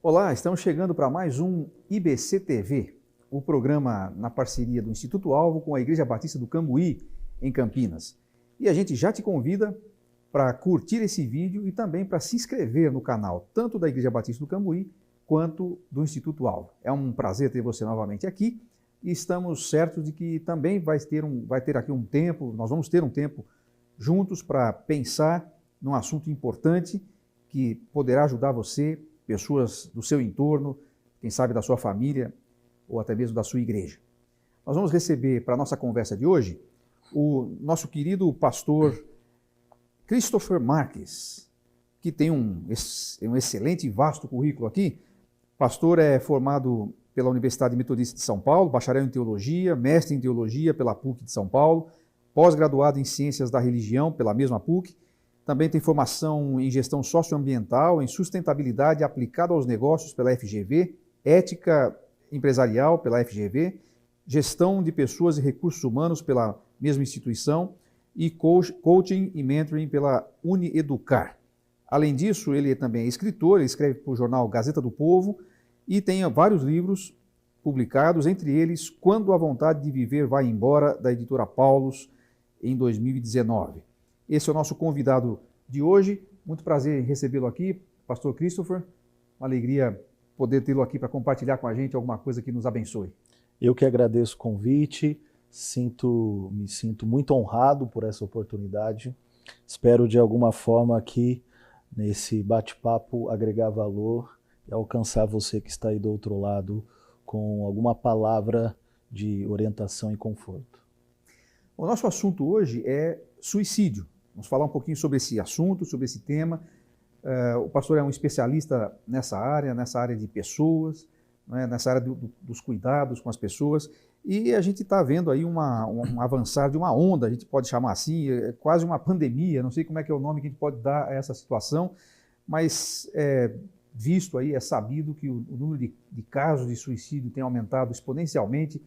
Olá, estamos chegando para mais um IBC TV, o programa na parceria do Instituto Alvo com a Igreja Batista do Cambuí, em Campinas. E a gente já te convida para curtir esse vídeo e também para se inscrever no canal, tanto da Igreja Batista do Cambuí quanto do Instituto Alvo. É um prazer ter você novamente aqui e estamos certos de que também vai ter aqui um tempo, nós vamos ter um tempo juntos para pensar num assunto importante que poderá ajudar você, pessoas do seu entorno, quem sabe da sua família ou até mesmo da sua igreja. Nós vamos receber para a nossa conversa de hoje o nosso querido pastor Christopher Marques, que tem um excelente e vasto currículo aqui. O pastor é formado pela Universidade Metodista de São Paulo, bacharel em teologia, mestre em teologia pela PUC de São Paulo, pós-graduado em ciências da religião pela mesma PUC. Também tem formação em gestão socioambiental, em sustentabilidade aplicada aos negócios pela FGV, ética empresarial pela FGV, gestão de pessoas e recursos humanos pela mesma instituição e coaching e mentoring pela Unieducar. Além disso, ele também é escritor, ele escreve para o jornal Gazeta do Povo e tem vários livros publicados, entre eles Quando a Vontade de Viver Vai Embora, da editora Paulus, em 2019. Esse é o nosso convidado de hoje. Muito prazer em recebê-lo aqui, pastor Christopher. Uma alegria poder tê-lo aqui para compartilhar com a gente alguma coisa que nos abençoe. Eu que agradeço o convite, me sinto muito honrado por essa oportunidade. Espero de alguma forma aqui, nesse bate-papo, agregar valor e alcançar você que está aí do outro lado com alguma palavra de orientação e conforto. O nosso assunto hoje é suicídio. Vamos falar um pouquinho sobre esse assunto, sobre esse tema. O pastor é um especialista nessa área de pessoas, né, nessa área dos cuidados com as pessoas. E a gente está vendo aí um avançar de uma onda, a gente pode chamar assim, quase uma pandemia, não sei como é que é o nome que a gente pode dar a essa situação, mas visto aí, é sabido que o número de casos de suicídio tem aumentado exponencialmente.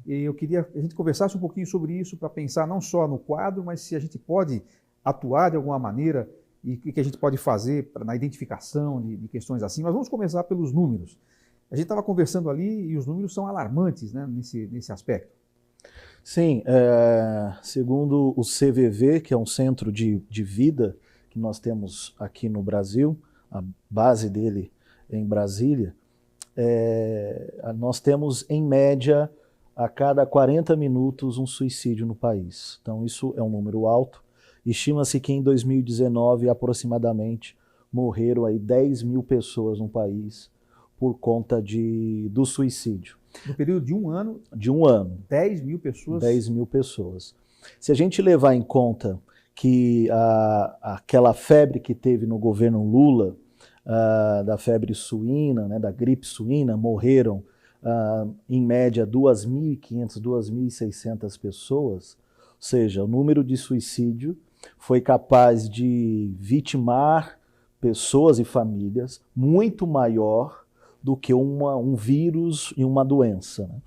E eu queria que a gente conversasse um pouquinho sobre isso para pensar não só no quadro, mas se a gente pode atuar de alguma maneira e o que a gente pode fazer na identificação de questões assim. Mas vamos começar pelos números. A gente estava conversando ali e os números são alarmantes, né, nesse aspecto. Sim, segundo o CVV, que é um centro de vida que nós temos aqui no Brasil, a base dele é em Brasília, nós temos em média a cada 40 minutos um suicídio no país. Então isso é um número alto. Estima-se que em 2019 aproximadamente morreram aí 10 mil pessoas no país por conta do suicídio. No período de um ano? De um ano. 10 mil pessoas? 10 mil pessoas. Se a gente levar em conta que aquela febre que teve no governo Lula, da febre suína, né, da gripe suína, morreram em média 2.500, 2.600 pessoas, ou seja, o número de suicídio foi capaz de vitimar pessoas e famílias muito maior do que um vírus e uma doença, né?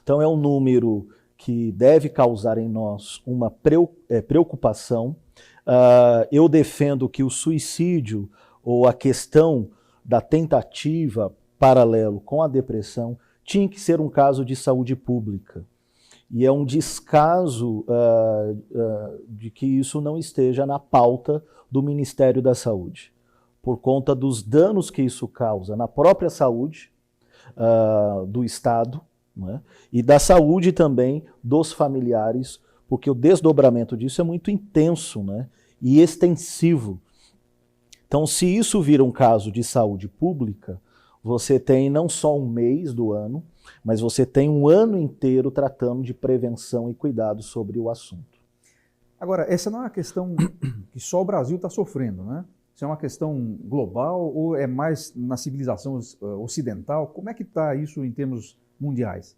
Então é um número que deve causar em nós uma preocupação. Eu defendo que o suicídio ou a questão da tentativa paralelo com a depressão tinha que ser um caso de saúde pública. E é um descaso de que isso não esteja na pauta do Ministério da Saúde, por conta dos danos que isso causa na própria saúde do Estado, né, e da saúde também dos familiares, porque o desdobramento disso é muito intenso, né, e extensivo. Então, se isso vira um caso de saúde pública, você tem não só um mês do ano, mas você tem um ano inteiro tratando de prevenção e cuidado sobre o assunto. Agora, essa não é uma questão que só o Brasil está sofrendo, né? Isso é uma questão global ou é mais na civilização ocidental? Como é que está isso em termos mundiais?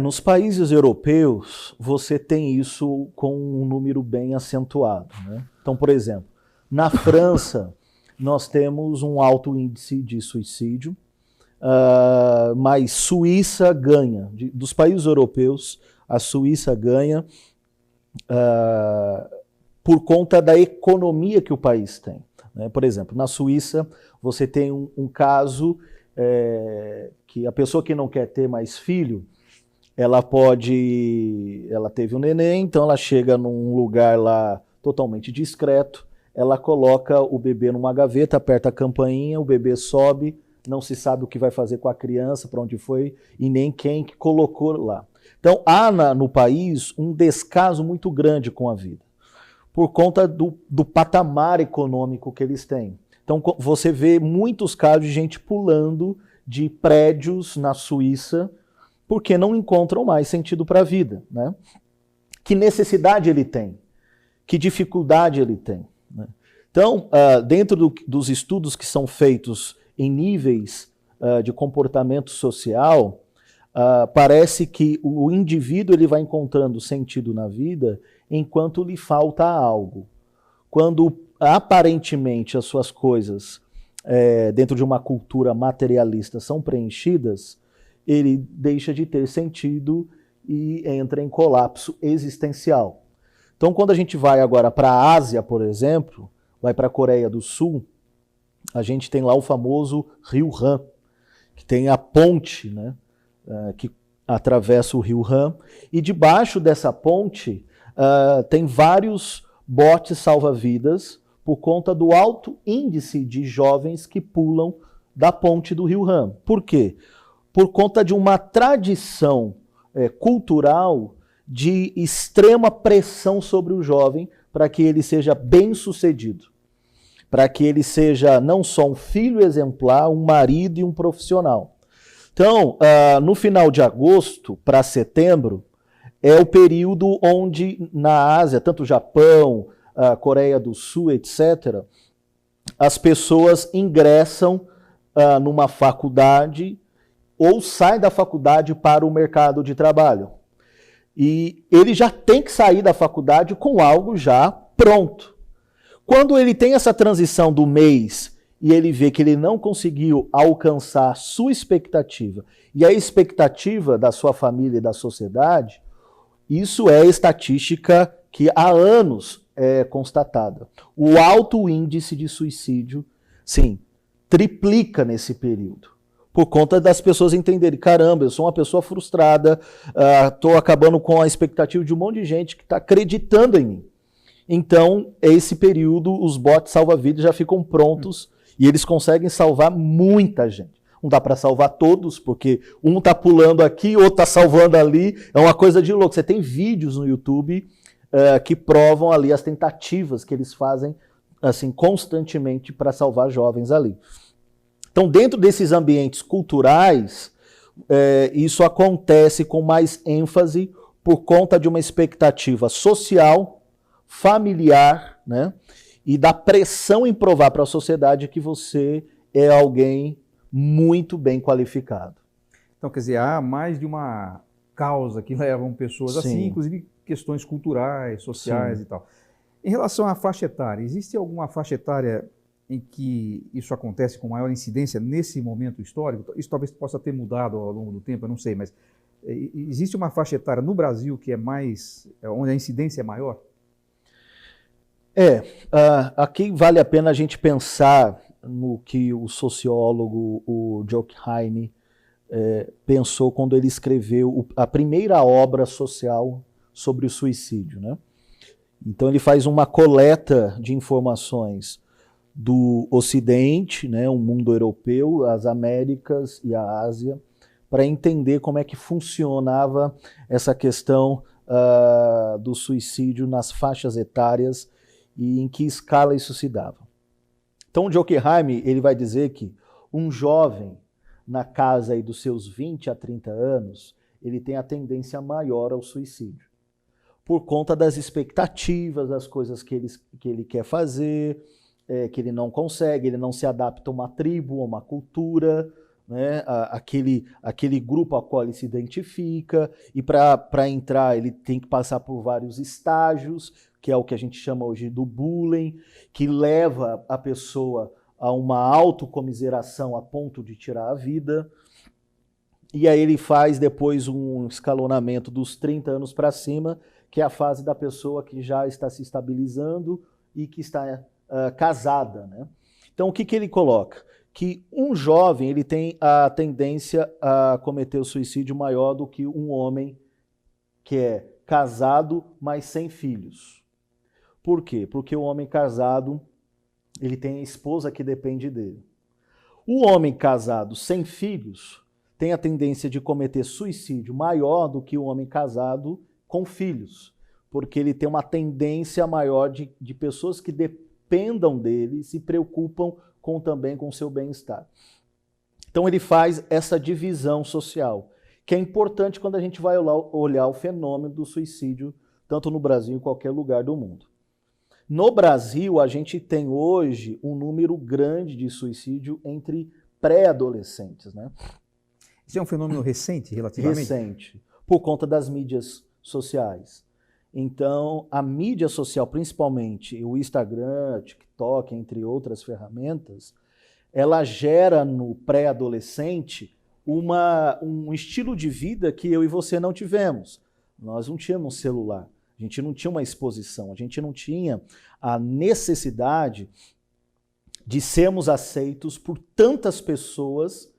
Nos países europeus, você tem isso com um número bem acentuado, né? Então, por exemplo, na França, nós temos um alto índice de suicídio, mas Suíça ganha. Dos países europeus, a Suíça ganha por conta da economia que o país tem. né? Por exemplo, na Suíça, você tem um caso que a pessoa que não quer ter mais filho, ela teve um neném, então ela chega num lugar lá totalmente discreto, ela coloca o bebê numa gaveta, aperta a campainha, o bebê sobe, não se sabe o que vai fazer com a criança, para onde foi, e nem quem que colocou lá. Então há no país um descaso muito grande com a vida, por conta do patamar econômico que eles têm. Então você vê muitos casos de gente pulando de prédios na Suíça porque não encontram mais sentido para a vida, né? Que necessidade ele tem? Que dificuldade ele tem? Né? Então, dentro dos estudos que são feitos em níveis de comportamento social, parece que o indivíduo ele vai encontrando sentido na vida enquanto lhe falta algo. Quando aparentemente as suas coisas dentro de uma cultura materialista são preenchidas, ele deixa de ter sentido e entra em colapso existencial. Então, quando a gente vai agora para a Ásia, por exemplo, vai para a Coreia do Sul, a gente tem lá o famoso Rio Han, que tem a ponte, né, que atravessa o Rio Han, e debaixo dessa ponte tem vários botes salva-vidas por conta do alto índice de jovens que pulam da ponte do Rio Han. Por quê? Por conta de uma tradição cultural de extrema pressão sobre o jovem para que ele seja bem-sucedido, para que ele seja não só um filho exemplar, um marido e um profissional. Então, no final de agosto para setembro, é o período onde na Ásia, tanto Japão, Coreia do Sul, etc., as pessoas ingressam numa faculdade ou saem da faculdade para o mercado de trabalho. E ele já tem que sair da faculdade com algo já pronto. Quando ele tem essa transição do mês e ele vê que ele não conseguiu alcançar a sua expectativa e a expectativa da sua família e da sociedade, isso é estatística que há anos é constatada. O alto índice de suicídio, sim, triplica nesse período. Por conta das pessoas entenderem, caramba, eu sou uma pessoa frustrada, estou acabando com a expectativa de um monte de gente que está acreditando em mim. Então, esse período, os botes salva-vidas já ficam prontos e eles conseguem salvar muita gente. Não dá para salvar todos, porque um está pulando aqui, outro está salvando ali, é uma coisa de louco. Você tem vídeos no YouTube que provam ali as tentativas que eles fazem assim constantemente para salvar jovens ali. Então, dentro desses ambientes culturais, isso acontece com mais ênfase por conta de uma expectativa social, familiar, né, e da pressão em provar para a sociedade que você é alguém muito bem qualificado. Então, quer dizer, há mais de uma causa que levam pessoas Sim. assim, inclusive questões culturais, sociais. Sim. E tal. Em relação à faixa etária, existe alguma faixa etária em que isso acontece com maior incidência nesse momento histórico? Isso talvez possa ter mudado ao longo do tempo, eu não sei, mas existe uma faixa etária no Brasil que é mais, onde a incidência é maior? Aqui vale a pena a gente pensar no que o sociólogo, o Durkheim, pensou quando ele escreveu a primeira obra social sobre o suicídio, né? Então ele faz uma coleta de informações do Ocidente, né, o mundo europeu, as Américas e a Ásia, para entender como é que funcionava essa questão do suicídio nas faixas etárias e em que escala isso se dava. Então o Durkheim ele vai dizer que um jovem na casa aí dos seus 20 a 30 anos, ele tem a tendência maior ao suicídio, por conta das expectativas, das coisas que ele quer fazer, que ele não consegue, ele não se adapta a uma tribo, a uma cultura, né, aquele grupo ao qual ele se identifica, e para entrar ele tem que passar por vários estágios, que é o que a gente chama hoje do bullying, que leva a pessoa a uma autocomiseração a ponto de tirar a vida. E aí ele faz depois um escalonamento dos 30 anos para cima, que é a fase da pessoa que já está se estabilizando e que está casada, né? Então, o que ele coloca? Que um jovem ele tem a tendência a cometer o suicídio maior do que um homem que é casado, mas sem filhos. Por quê? Porque o homem casado ele tem a esposa que depende dele. O homem casado sem filhos tem a tendência de cometer suicídio maior do que o homem casado com filhos, porque ele tem uma tendência maior de pessoas que dependam dele e se preocupam também com o seu bem-estar. Então ele faz essa divisão social, que é importante quando a gente vai olhar o fenômeno do suicídio, tanto no Brasil como em qualquer lugar do mundo. No Brasil, a gente tem hoje um número grande de suicídio entre pré-adolescentes, né? Isso é um fenômeno recente, relativamente? Recente, por conta das mídias sociais. Então, a mídia social, principalmente o Instagram, TikTok, entre outras ferramentas, ela gera no pré-adolescente um estilo de vida que eu e você não tivemos. Nós não tínhamos celular, a gente não tinha uma exposição, a gente não tinha a necessidade de sermos aceitos por tantas pessoas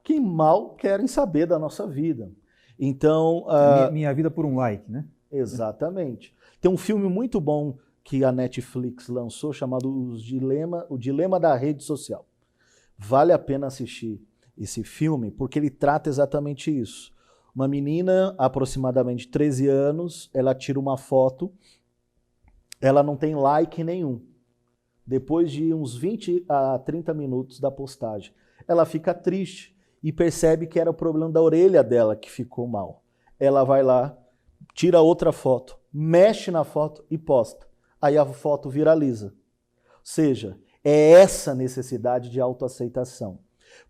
que mal querem saber da nossa vida. Então, minha vida por um like, né? Exatamente. Tem um filme muito bom que a Netflix lançou chamado O Dilema da Rede Social. Vale a pena assistir esse filme porque ele trata exatamente isso. Uma menina, aproximadamente 13 anos, ela tira uma foto, ela não tem like nenhum. Depois de uns 20 a 30 minutos da postagem, ela fica triste e percebe que era o problema da orelha dela que ficou mal. Ela vai lá, tira outra foto, mexe na foto e posta. Aí a foto viraliza. Ou seja, é essa necessidade de autoaceitação.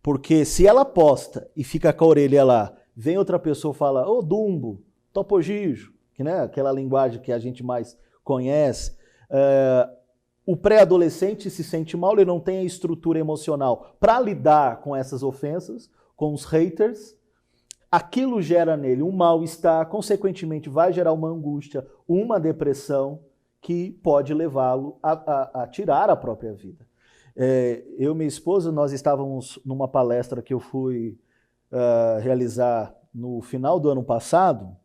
Porque se ela posta e fica com a orelha lá, vem outra pessoa e fala, ô Dumbo, Topogijo, que, né, aquela linguagem que a gente mais conhece, o pré-adolescente se sente mal, ele não tem a estrutura emocional para lidar com essas ofensas, com os haters. Aquilo gera nele um mal-estar, consequentemente vai gerar uma angústia, uma depressão que pode levá-lo a tirar a própria vida. Eu e minha esposa, nós estávamos numa palestra que eu fui realizar no final do ano passado,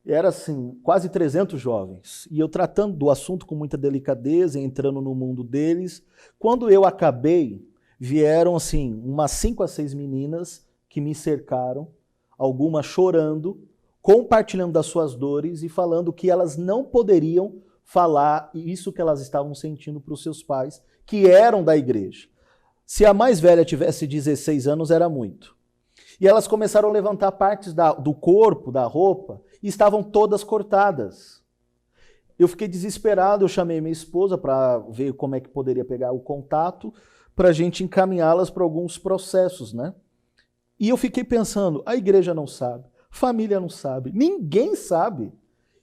e era assim, quase 300 jovens, e eu tratando do assunto com muita delicadeza, entrando no mundo deles. Quando eu acabei, vieram assim, umas 5 a 6 meninas que me cercaram, algumas chorando, compartilhando das suas dores e falando que elas não poderiam falar isso que elas estavam sentindo para os seus pais, que eram da igreja. Se a mais velha tivesse 16 anos, era muito. E elas começaram a levantar partes do corpo, da roupa, e estavam todas cortadas. Eu fiquei desesperado, eu chamei minha esposa para ver como é que poderia pegar o contato para a gente encaminhá-las para alguns processos, né? E eu fiquei pensando, a igreja não sabe, família não sabe, ninguém sabe.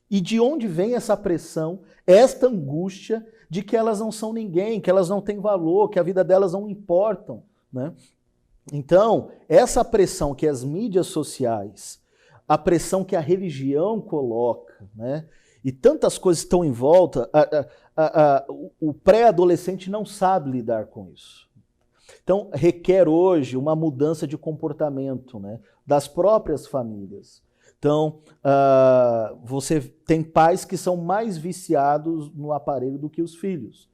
E de onde vem essa pressão, esta angústia de que elas não são ninguém, que elas não têm valor, que a vida delas não importa, né? Então, essa pressão que as mídias sociais, a pressão que a religião coloca, né? E tantas coisas estão em volta, o pré-adolescente não sabe lidar com isso. Então, requer hoje uma mudança de comportamento, né, das próprias famílias. Então, você tem pais que são mais viciados no aparelho do que os filhos.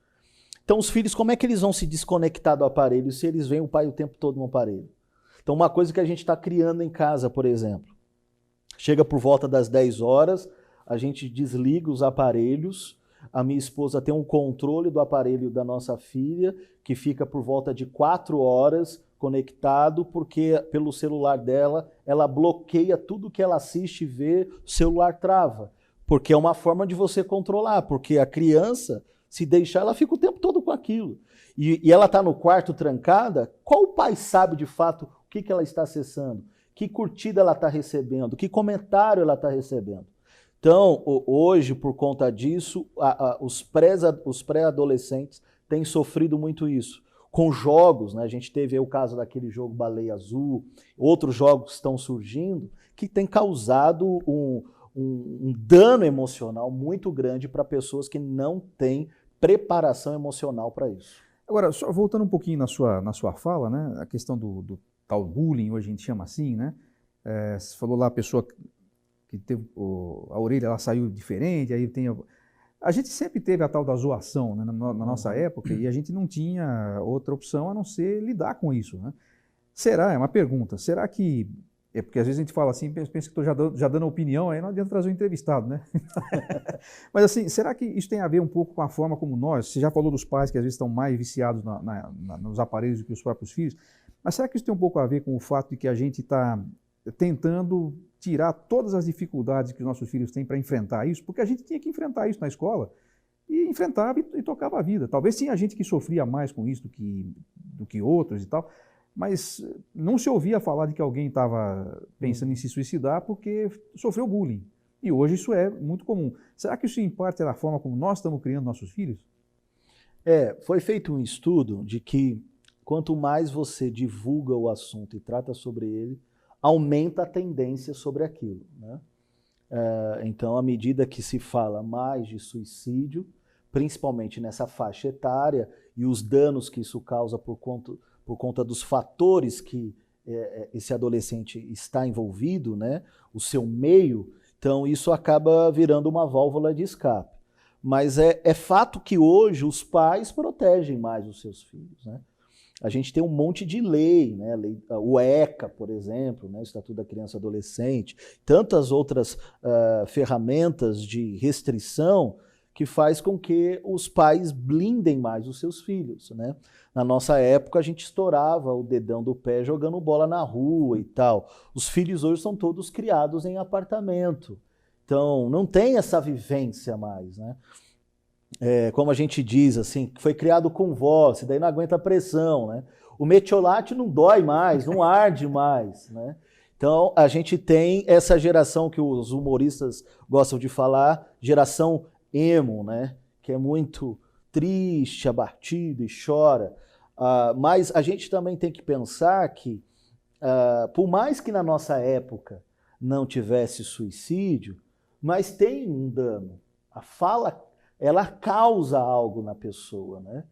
Então, os filhos, como é que eles vão se desconectar do aparelho se eles veem o pai o tempo todo no aparelho? Então, uma coisa que a gente está criando em casa, por exemplo, chega por volta das 10 horas, a gente desliga os aparelhos, a minha esposa tem um controle do aparelho da nossa filha, que fica por volta de 4 horas conectado, porque pelo celular dela, ela bloqueia tudo que ela assiste e vê, o celular trava. Porque é uma forma de você controlar, porque a criança, se deixar, ela fica o tempo todo com aquilo. E ela está no quarto trancada, qual pai sabe de fato o que ela está acessando? Que curtida ela está recebendo? Que comentário ela está recebendo? Então, hoje, por conta disso, os pré-adolescentes têm sofrido muito isso. Com jogos, né? A gente teve aí o caso daquele jogo Baleia Azul, outros jogos estão surgindo, que tem causado um dano emocional muito grande para pessoas que não têm preparação emocional para isso. Agora, só voltando um pouquinho na sua fala, né, a questão do tal bullying, hoje a gente chama assim, né? Você falou lá a pessoa que teve a orelha, ela saiu diferente, aí tem... A gente sempre teve a tal da zoação, né, na nossa época, e a gente não tinha outra opção a não ser lidar com isso, né? É uma pergunta, será que... É porque às vezes a gente fala assim, pensa que estou já dando opinião, aí não adianta trazer um entrevistado, né? Mas assim, será que isso tem a ver um pouco com a forma como você já falou dos pais que às vezes estão mais viciados nos aparelhos do que os próprios filhos, mas será que isso tem um pouco a ver com o fato de que a gente está tentando tirar todas as dificuldades que os nossos filhos têm para enfrentar isso? Porque a gente tinha que enfrentar isso na escola e enfrentava e tocava a vida. Talvez tinha gente que sofria mais com isso do que outros e tal, mas não se ouvia falar de que alguém estava pensando em se suicidar porque sofreu bullying. E hoje isso é muito comum. Será que isso em parte é da forma como nós estamos criando nossos filhos? Foi feito um estudo de que quanto mais você divulga o assunto e trata sobre ele, aumenta a tendência sobre aquilo, né? Então, à medida que se fala mais de suicídio, principalmente nessa faixa etária, e os danos que isso causa por conta dos fatores que esse adolescente está envolvido, né? O seu meio, então isso acaba virando uma válvula de escape. Mas é fato que hoje os pais protegem mais os seus filhos, né? A gente tem um monte de lei, né? O ECA, por exemplo, né? Estatuto da Criança e Adolescente, tantas outras ferramentas de restrição que faz com que os pais blindem mais os seus filhos, né? Na nossa época, a gente estourava o dedão do pé jogando bola na rua e tal. Os filhos hoje são todos criados em apartamento. Então, não tem essa vivência mais, né? Como a gente diz, assim, foi criado com voz, daí não aguenta a pressão, né? O metiolate não dói mais, não arde mais, né? Então, a gente tem essa geração que os humoristas gostam de falar, geração emo, né? Que é muito triste, abatido e chora. Mas a gente também tem que pensar que, por mais que na nossa época não tivesse suicídio, mas tem um dano. A fala, ela causa algo na pessoa, né?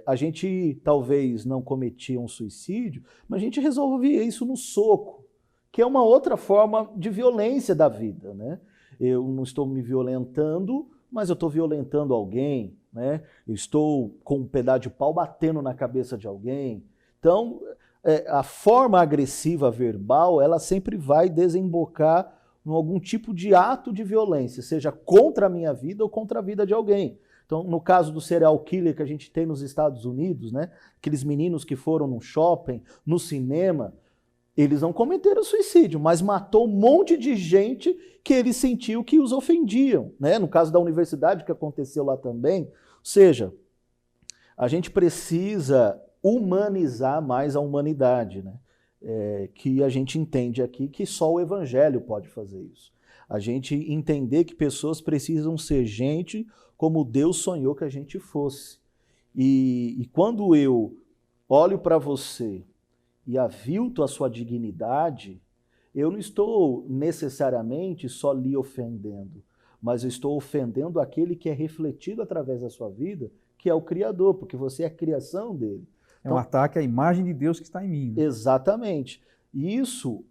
A gente talvez não cometia um suicídio, mas a gente resolvia isso no soco, que é uma outra forma de violência da vida, né? Eu não estou me violentando, mas eu estou violentando alguém, né? Eu estou com um pedaço de pau batendo na cabeça de alguém. Então, a forma agressiva verbal, ela sempre vai desembocar em algum tipo de ato de violência, seja contra a minha vida ou contra a vida de alguém. Então, no caso do serial killer que a gente tem nos Estados Unidos, né? Aqueles meninos que foram no shopping, no cinema, eles não cometeram suicídio, mas matou um monte de gente que ele sentiu que os ofendiam, né? No caso da universidade, que aconteceu lá também. Ou seja, a gente precisa humanizar mais a humanidade, né? Que a gente entende aqui que só o evangelho pode fazer isso. A gente entender que pessoas precisam ser gente como Deus sonhou que a gente fosse. E quando eu olho para você e avilto a sua dignidade, eu não estou necessariamente só lhe ofendendo, mas eu estou ofendendo aquele que é refletido através da sua vida, que é o Criador, porque você é a criação dele. É um ataque à imagem de Deus que está em mim, né? Exatamente. E isso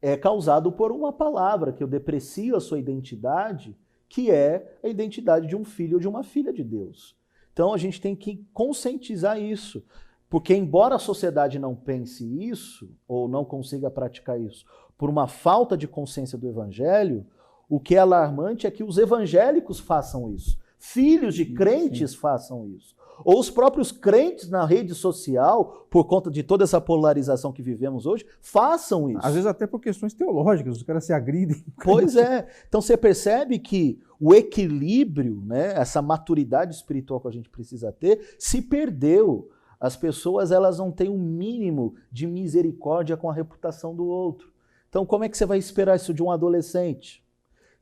é causado por uma palavra, que eu deprecio a sua identidade, que é a identidade de um filho ou de uma filha de Deus. Então a gente tem que conscientizar isso. Porque embora a sociedade não pense isso, ou não consiga praticar isso, por uma falta de consciência do evangelho, o que é alarmante é que os evangélicos façam isso. Filhos de crentes façam isso. Ou os próprios crentes na rede social, por conta de toda essa polarização que vivemos hoje, façam isso. Às vezes até por questões teológicas, os caras se agridem. Pois é. Então você percebe que o equilíbrio, né, essa maturidade espiritual que a gente precisa ter, se perdeu. As pessoas, elas não têm um mínimo de misericórdia com a reputação do outro. Então, como é que você vai esperar isso de um adolescente?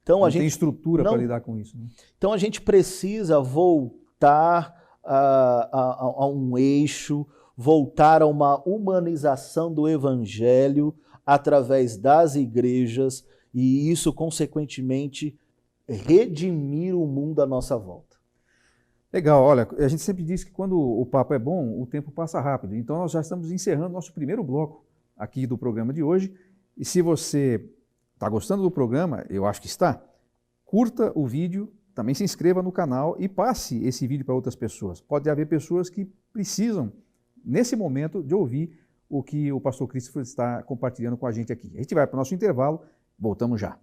Então, não tem estrutura para lidar com isso, né? Então, a gente precisa voltar a um eixo, voltar a uma humanização do evangelho através das igrejas e isso, consequentemente, redimir o mundo à nossa volta. Legal, olha, a gente sempre diz que quando o papo é bom, o tempo passa rápido. Então nós já estamos encerrando nosso primeiro bloco aqui do programa de hoje. E se você está gostando do programa, eu acho que está, curta o vídeo, também se inscreva no canal e passe esse vídeo para outras pessoas. Pode haver pessoas que precisam, nesse momento, de ouvir o que o pastor Christopher está compartilhando com a gente aqui. A gente vai para o nosso intervalo, voltamos já.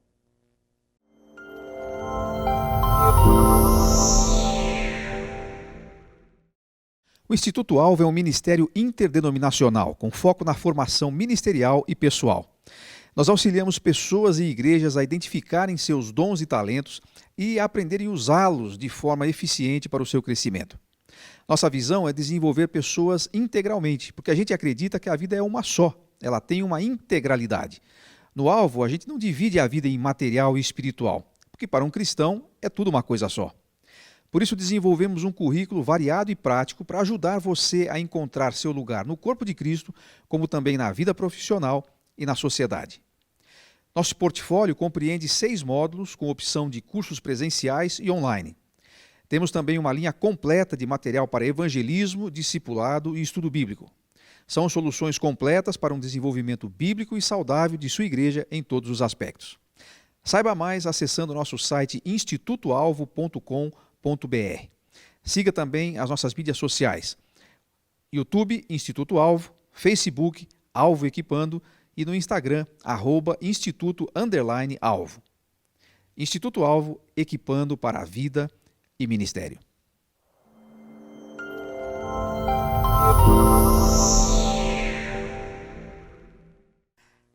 O Instituto Alvo é um ministério interdenominacional, com foco na formação ministerial e pessoal. Nós auxiliamos pessoas e igrejas a identificarem seus dons e talentos e a aprenderem a usá-los de forma eficiente para o seu crescimento. Nossa visão é desenvolver pessoas integralmente, porque a gente acredita que a vida é uma só, ela tem uma integralidade. No Alvo, a gente não divide a vida em material e espiritual, porque para um cristão é tudo uma coisa só. Por isso desenvolvemos um currículo variado e prático para ajudar você a encontrar seu lugar no corpo de Cristo, como também na vida profissional e na sociedade. Nosso portfólio compreende 6 módulos com opção de cursos presenciais e online. Temos também uma linha completa de material para evangelismo, discipulado e estudo bíblico. São soluções completas para um desenvolvimento bíblico e saudável de sua igreja em todos os aspectos. Saiba mais acessando nosso site institutoalvo.com.br. Siga também as nossas mídias sociais: YouTube, Instituto Alvo, Facebook, Alvo Equipando, e no Instagram, @instituto_alvo. Instituto Alvo, equipando para a vida e ministério.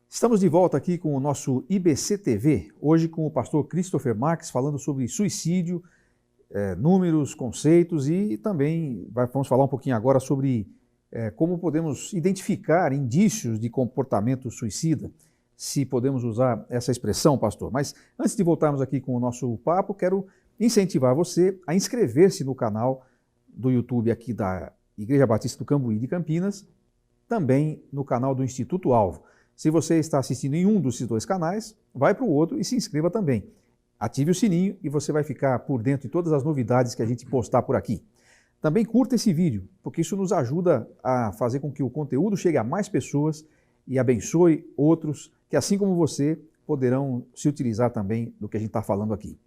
Estamos de volta aqui com o nosso IBC TV, hoje com o pastor Christopher Marques, falando sobre suicídio, números, conceitos, e também vamos falar um pouquinho agora sobre como podemos identificar indícios de comportamento suicida, se podemos usar essa expressão, pastor. Mas antes de voltarmos aqui com o nosso papo, quero incentivar você a inscrever-se no canal do YouTube aqui da Igreja Batista do Cambuí de Campinas, também no canal do Instituto Alvo. Se você está assistindo em um desses 2 canais, vai para o outro e se inscreva também. Ative o sininho e você vai ficar por dentro de todas as novidades que a gente postar por aqui. Também curta esse vídeo, porque isso nos ajuda a fazer com que o conteúdo chegue a mais pessoas e abençoe outros que, assim como você, poderão se utilizar também do que a gente está falando aqui.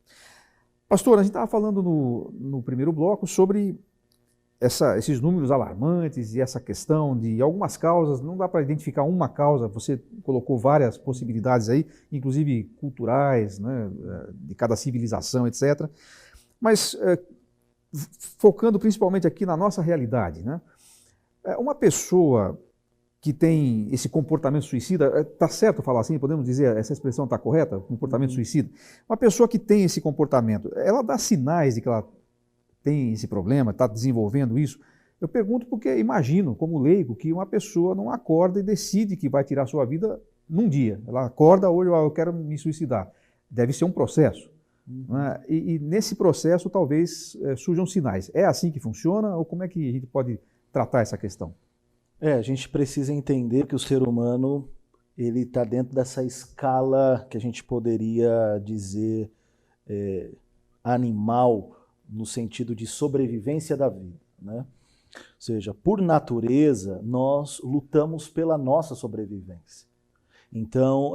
Pastor, a gente estava falando no primeiro bloco sobre esses números alarmantes e essa questão de algumas causas. Não dá para identificar uma causa, você colocou várias possibilidades aí, inclusive culturais, né, de cada civilização, etc. Mas focando principalmente aqui na nossa realidade, né? Uma pessoa que tem esse comportamento suicida, está certo falar assim, podemos dizer, essa expressão está correta, comportamento suicida? Uma pessoa que tem esse comportamento, ela dá sinais de que ela tem esse problema, está desenvolvendo isso? Eu pergunto porque imagino, como leigo, que uma pessoa não acorda e decide que vai tirar sua vida num dia. Ela acorda hoje, eu quero me suicidar. Deve ser um processo. Né? E nesse processo talvez surjam sinais. É assim que funciona ou como é que a gente pode tratar essa questão? A gente precisa entender que o ser humano ele está dentro dessa escala que a gente poderia dizer animal, no sentido de sobrevivência da vida, né? Ou seja, por natureza, nós lutamos pela nossa sobrevivência. Então,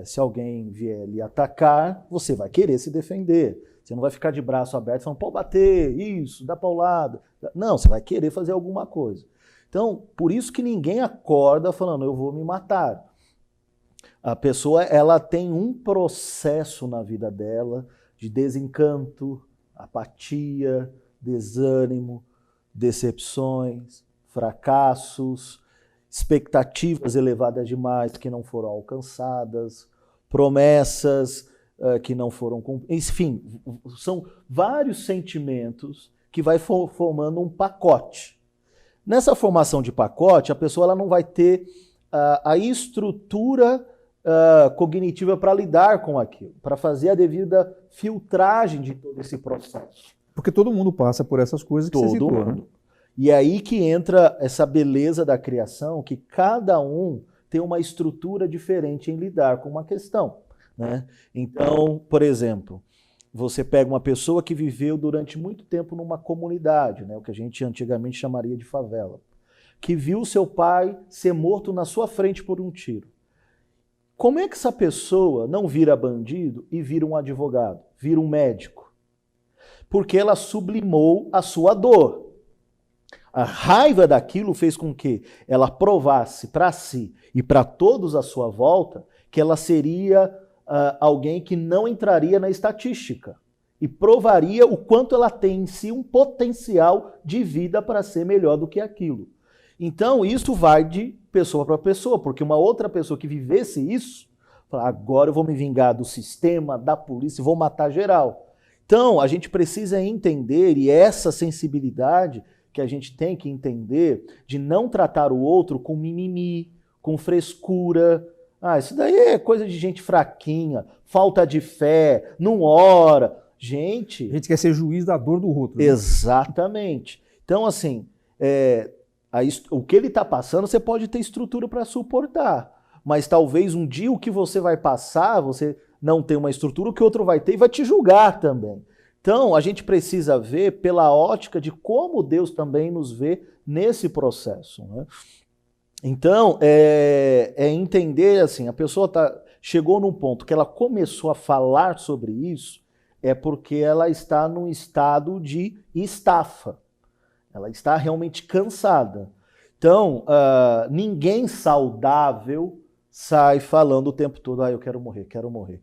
se alguém vier lhe atacar, você vai querer se defender. Você não vai ficar de braço aberto falando, pode bater, isso, dá para o lado. Não, você vai querer fazer alguma coisa. Então, por isso que ninguém acorda falando, eu vou me matar. A pessoa, ela tem um processo na vida dela de desencanto, apatia, desânimo, decepções, fracassos, expectativas elevadas demais que não foram alcançadas, promessas que não foram cumpridas. Enfim, são vários sentimentos que vai formando um pacote. Nessa formação de pacote, a pessoa ela não vai ter a estrutura cognitiva para lidar com aquilo, para fazer a devida filtragem de todo esse processo. Porque todo mundo passa por essas coisas que você citou, né? E é aí que entra essa beleza da criação, que cada um tem uma estrutura diferente em lidar com uma questão, né? Então, por exemplo, Você pega uma pessoa que viveu durante muito tempo numa comunidade, né, o que a gente antigamente chamaria de favela, que viu seu pai ser morto na sua frente por um tiro. Como é que essa pessoa não vira bandido e vira um advogado, vira um médico? Porque ela sublimou a sua dor. A raiva daquilo fez com que ela provasse para si e para todos à sua volta que ela seria alguém que não entraria na estatística e provaria o quanto ela tem em si um potencial de vida para ser melhor do que aquilo. Então, isso vai de pessoa para pessoa, porque uma outra pessoa que vivesse isso, fala, agora eu vou me vingar do sistema, da polícia, vou matar geral. Então, a gente precisa entender, e essa sensibilidade que a gente tem que entender, de não tratar o outro com mimimi, com frescura. Isso daí é coisa de gente fraquinha, falta de fé, não ora. Gente... A gente quer ser juiz da dor do outro. Né? Exatamente. Então, assim, o que ele está passando, você pode ter estrutura para suportar. Mas talvez um dia o que você vai passar, você não tem uma estrutura, o que o outro vai ter e vai te julgar também. Então, a gente precisa ver pela ótica de como Deus também nos vê nesse processo, né? Então, entender assim, a pessoa chegou num ponto que ela começou a falar sobre isso, é porque ela está num estado de estafa. Ela está realmente cansada. Então, ninguém saudável sai falando o tempo todo, eu quero morrer, quero morrer.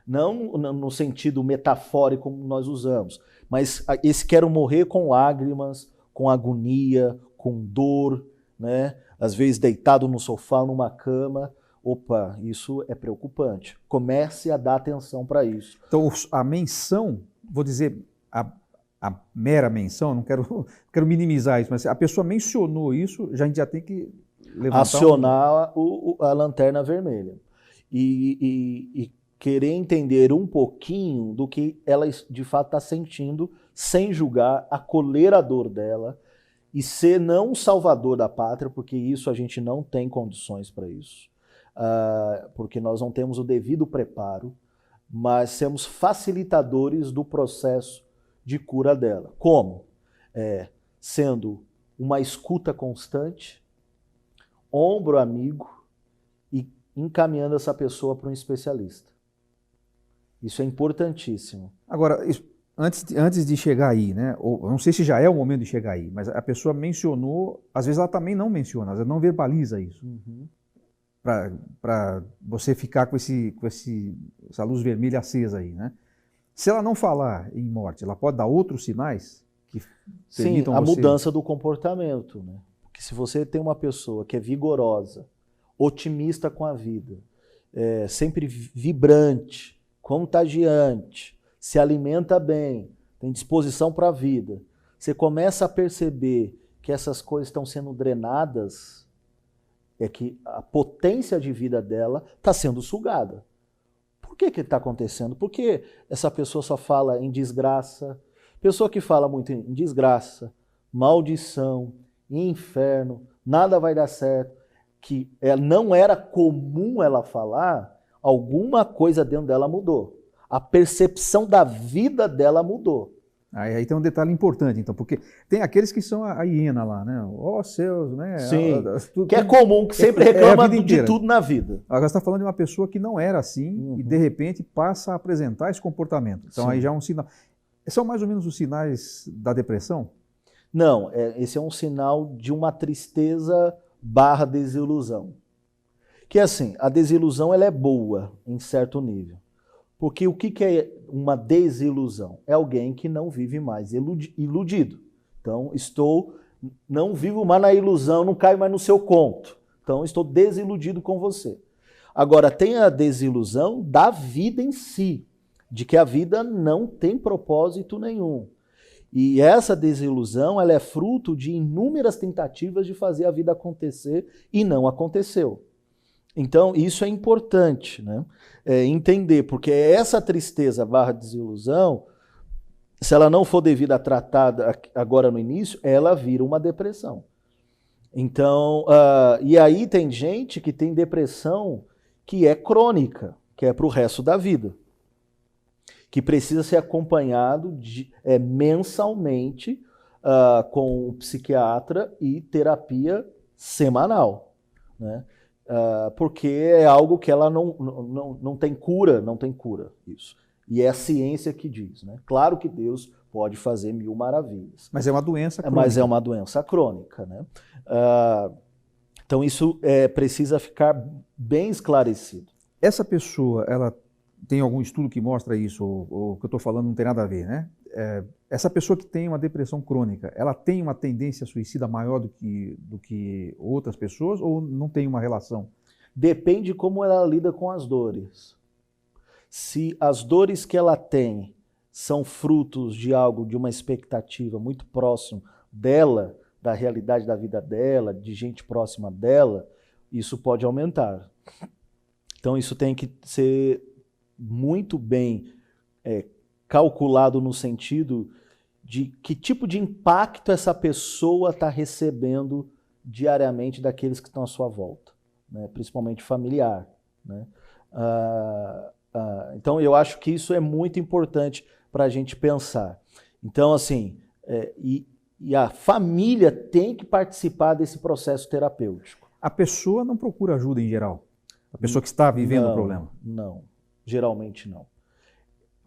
Não no sentido metafórico como nós usamos, mas esse quero morrer com lágrimas, com agonia, com dor, né? Às vezes deitado no sofá, numa cama. Opa, isso é preocupante. Comece a dar atenção para isso. Então, a menção, vou dizer, a mera menção, não quero minimizar isso, mas a pessoa mencionou isso, a gente já tem que levantar... Acionar a lanterna vermelha. E querer entender um pouquinho do que ela de fato está sentindo, sem julgar, acolher a dor dela, e ser não um salvador da pátria, porque isso a gente não tem condições para isso, porque nós não temos o devido preparo, mas sermos facilitadores do processo de cura dela. Como? Sendo uma escuta constante, ombro amigo e encaminhando essa pessoa para um especialista. Isso é importantíssimo. Agora, antes de chegar aí, né? Ou, não sei se já é o momento de chegar aí, mas a pessoa mencionou, às vezes ela também não menciona, às vezes não verbaliza isso. Uhum. Para você ficar com essa luz vermelha acesa aí, né? Se ela não falar em morte, ela pode dar outros sinais que permitam a mudança do comportamento, né? Porque se você tem uma pessoa que é vigorosa, otimista com a vida, sempre vibrante, contagiante, se alimenta bem, tem disposição para a vida, você começa a perceber que essas coisas estão sendo drenadas, é que a potência de vida dela está sendo sugada. Por que está acontecendo? Porque essa pessoa só fala em desgraça. Pessoa que fala muito em desgraça, maldição, inferno, nada vai dar certo, que não era comum ela falar, alguma coisa dentro dela mudou. A percepção da vida dela mudou. Aí tem um detalhe importante, então, porque tem aqueles que são a hiena lá, né? Céus, né? Sim, que é comum, que sempre reclama de tudo na vida. Agora você está falando de uma pessoa que não era assim e, de repente, passa a apresentar esse comportamento. Então, aí já é um sinal. São mais ou menos os sinais da depressão? Não, esse é um sinal de uma tristeza / desilusão. Que assim, a desilusão ela é boa em certo nível. Porque o que é uma desilusão? É alguém que não vive mais iludido. Então, não vivo mais na ilusão, não caio mais no seu conto. Então, estou desiludido com você. Agora, tem a desilusão da vida em si, de que a vida não tem propósito nenhum. E essa desilusão ela é fruto de inúmeras tentativas de fazer a vida acontecer e não aconteceu. Então, isso é importante, né? Entender, porque essa tristeza / desilusão, se ela não for devida a tratada agora no início, ela vira uma depressão. Então, e aí tem gente que tem depressão que é crônica, que é para o resto da vida. que precisa ser acompanhado mensalmente com um psiquiatra e terapia semanal, né? Porque é algo que ela não tem cura, isso. E é a ciência que diz, né? Claro que Deus pode fazer 1000 maravilhas. Mas é uma doença crônica. Mas é uma doença crônica, né? Então isso precisa ficar bem esclarecido. Essa pessoa, ela tem algum estudo que mostra isso, ou o que eu estou falando não tem nada a ver, né? Essa pessoa que tem uma depressão crônica, ela tem uma tendência suicida maior do que outras pessoas ou não tem uma relação? Depende de como ela lida com as dores. Se as dores que ela tem são frutos de algo, de uma expectativa muito próximo dela, da realidade da vida dela, de gente próxima dela, isso pode aumentar. Então isso tem que ser muito bem calculado no sentido de que tipo de impacto essa pessoa está recebendo diariamente daqueles que estão à sua volta, né? Principalmente familiar, né? Então eu acho que isso é muito importante para a gente pensar. Então assim, e a família tem que participar desse processo terapêutico. A pessoa não procura ajuda em geral? A pessoa que está vivendo o problema? Não, geralmente não.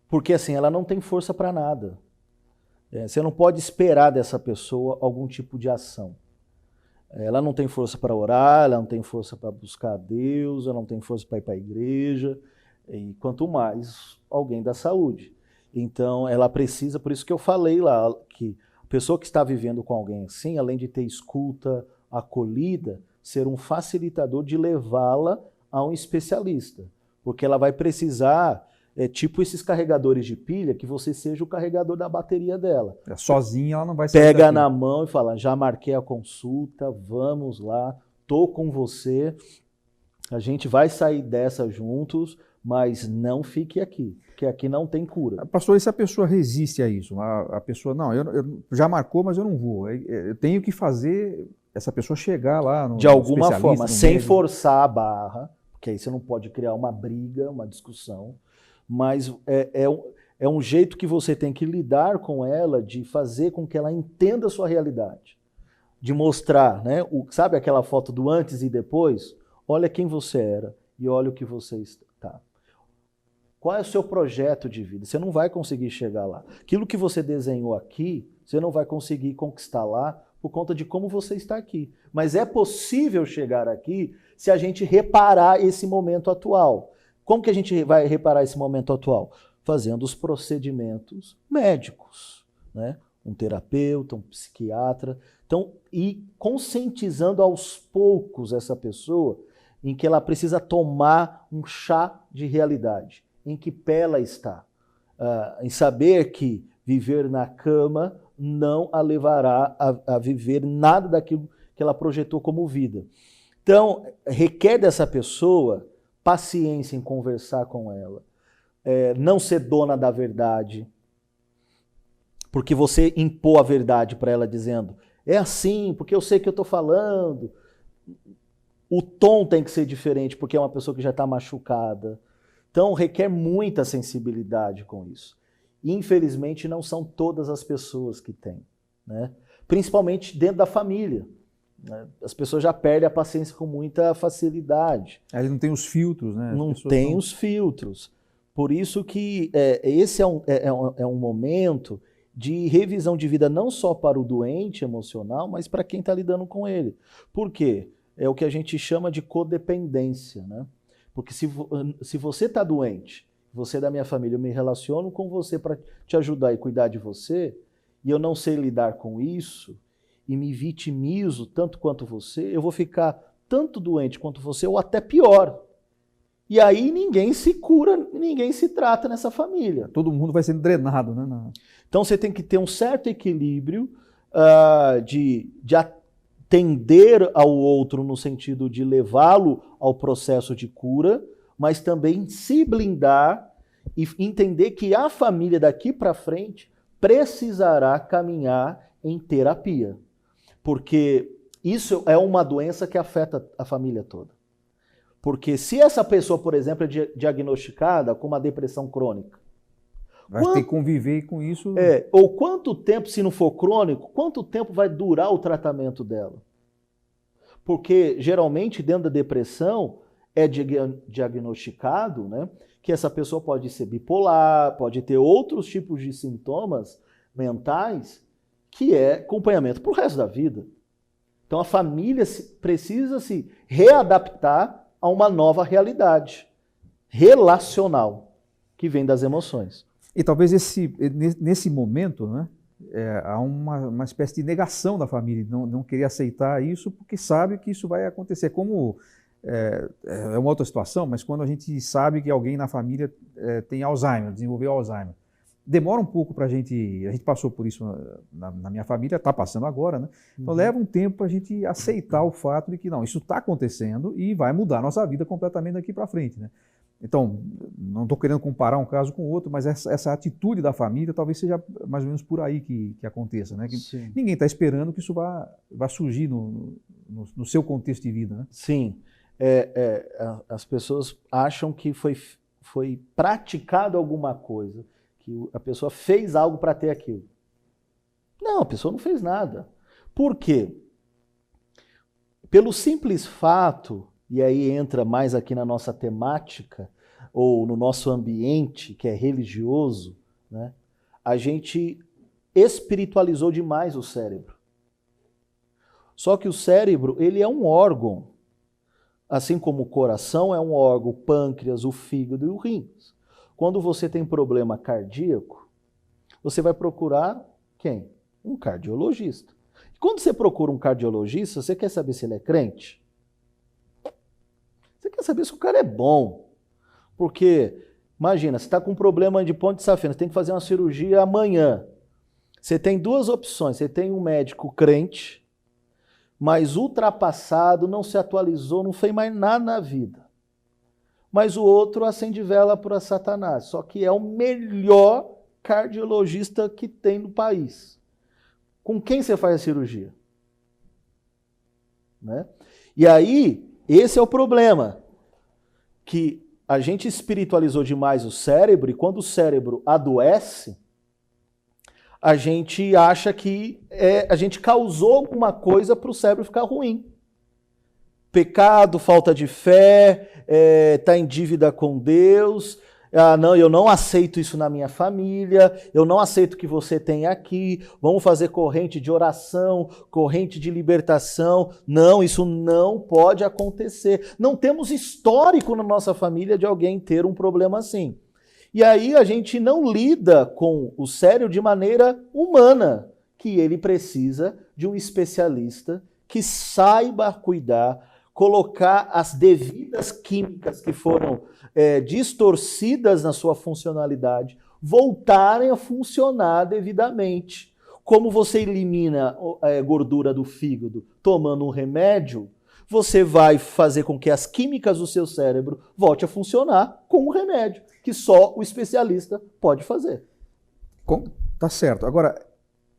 Porque assim, ela não tem força para nada. Você não pode esperar dessa pessoa algum tipo de ação. Ela não tem força para orar, ela não tem força para buscar a Deus, ela não tem força para ir para a igreja, e quanto mais alguém da saúde. Então ela precisa, por isso que eu falei lá, que a pessoa que está vivendo com alguém assim, além de ter escuta, acolhida, ser um facilitador de levá-la a um especialista. Porque ela vai precisar, tipo esses carregadores de pilha, que você seja o carregador da bateria dela. Sozinha ela não vai sair Pega daqui. na mão e fala, já marquei a consulta, vamos lá, tô com você, a gente vai sair dessa juntos, mas não fique aqui, porque aqui não tem cura. Pastor, e se a pessoa resiste a isso? A pessoa, não, eu já marcou, mas eu não vou. Eu tenho que fazer essa pessoa chegar lá no de alguma especialista, forma, no sem médico. forçar a barra, porque aí você não pode criar uma briga, uma discussão, mas é um jeito que você tem que lidar com ela, de fazer com que ela entenda a sua realidade, de mostrar, né? Sabe aquela foto do antes e depois? Olha quem você era e olha o que você está. Qual é o seu projeto de vida? Você não vai conseguir chegar lá. Aquilo que você desenhou aqui, você não vai conseguir conquistar lá por conta de como você está aqui. Mas é possível chegar aqui se a gente reparar esse momento atual. Como que a gente vai reparar esse momento atual? Fazendo os procedimentos médicos, né? Um terapeuta, um psiquiatra. Então, e conscientizando aos poucos essa pessoa em que ela precisa tomar um chá de realidade, em que pé ela está, em saber que viver na cama não a levará a viver nada daquilo que ela projetou como vida. Então, requer dessa pessoa paciência em conversar com ela, não ser dona da verdade, porque você impor a verdade para ela dizendo, é assim, porque eu sei que eu estou falando. O tom tem que ser diferente, porque é uma pessoa que já está machucada. Então, requer muita sensibilidade com isso. Infelizmente, não são todas as pessoas que têm, né? Principalmente dentro da família, né? As pessoas já perdem a paciência com muita facilidade. Aí não tem os filtros, né? Não tem os filtros. Por isso que esse é um momento de revisão de vida não só para o doente emocional, mas para quem está lidando com ele. Por quê? É o que a gente chama de codependência, né? Porque se você está doente, você é da minha família, eu me relaciono com você para te ajudar e cuidar de você, e eu não sei lidar com isso, e me vitimizo tanto quanto você, eu vou ficar tanto doente quanto você, ou até pior. E aí ninguém se cura, ninguém se trata nessa família. Todo mundo vai sendo drenado, né? Então você tem que ter um certo equilíbrio de atender ao outro no sentido de levá-lo ao processo de cura, mas também se blindar e entender que a família daqui para frente precisará caminhar em terapia. Porque isso é uma doença que afeta a família toda. Porque se essa pessoa, por exemplo, é diagnosticada com uma depressão crônica, Vai ter que conviver com isso. Ou quanto tempo, se não for crônico, quanto tempo vai durar o tratamento dela? Porque, geralmente, dentro da depressão, é diagnosticado, né, que essa pessoa pode ser bipolar, pode ter outros tipos de sintomas mentais, que é acompanhamento para o resto da vida. Então, a família precisa se readaptar a uma nova realidade relacional, que vem das emoções. E talvez nesse momento, né, há uma espécie de negação da família, não querer aceitar isso, porque sabe que isso vai acontecer. Como é uma outra situação, mas quando a gente sabe que alguém na família tem Alzheimer, desenvolveu Alzheimer, demora um pouco para a gente passou por isso na minha família, está passando agora, né? Então leva um tempo para a gente aceitar o fato de que não, isso está acontecendo e vai mudar a nossa vida completamente daqui para frente, né? Então, não estou querendo comparar um caso com o outro, mas essa atitude da família talvez seja mais ou menos por aí que aconteça, né? Que ninguém está esperando que isso vá surgir no seu contexto de vida, né? Sim. As pessoas acham que foi praticado alguma coisa, que a pessoa fez algo para ter aquilo. Não, a pessoa não fez nada. Por quê? Pelo simples fato, e aí entra mais aqui na nossa temática, ou no nosso ambiente, que é religioso, né? A gente espiritualizou demais o cérebro. Só que o cérebro, ele é um órgão, assim como o coração é um órgão, o pâncreas, o fígado e o rins. Quando você tem problema cardíaco, você vai procurar quem? Um cardiologista. E quando você procura um cardiologista, você quer saber se ele é crente? Você quer saber se o cara é bom. Porque, imagina, você está com um problema de ponte de safena, você tem que fazer uma cirurgia amanhã. Você tem duas opções. Você tem um médico crente, mas ultrapassado, não se atualizou, não fez mais nada na vida. Mas o outro acende vela para Satanás. Só que é o melhor cardiologista que tem no país. Com quem você faz a cirurgia? Né? E aí, esse é o problema. Que a gente espiritualizou demais o cérebro e quando o cérebro adoece, a gente acha que a gente causou alguma coisa para o cérebro ficar ruim. Pecado, falta de fé, tá em dívida com Deus. Não, eu não aceito isso na minha família, eu não aceito o que você tem aqui, vamos fazer corrente de oração, corrente de libertação. Não, isso não pode acontecer. Não temos histórico na nossa família de alguém ter um problema assim. E aí a gente não lida com o cérebro de maneira humana, que ele precisa de um especialista que saiba cuidar, colocar as devidas químicas que foram distorcidas na sua funcionalidade, voltarem a funcionar devidamente. Como você elimina a gordura do fígado tomando um remédio, você vai fazer com que as químicas do seu cérebro volte a funcionar com um remédio, que só o especialista pode fazer. Tá certo. Agora,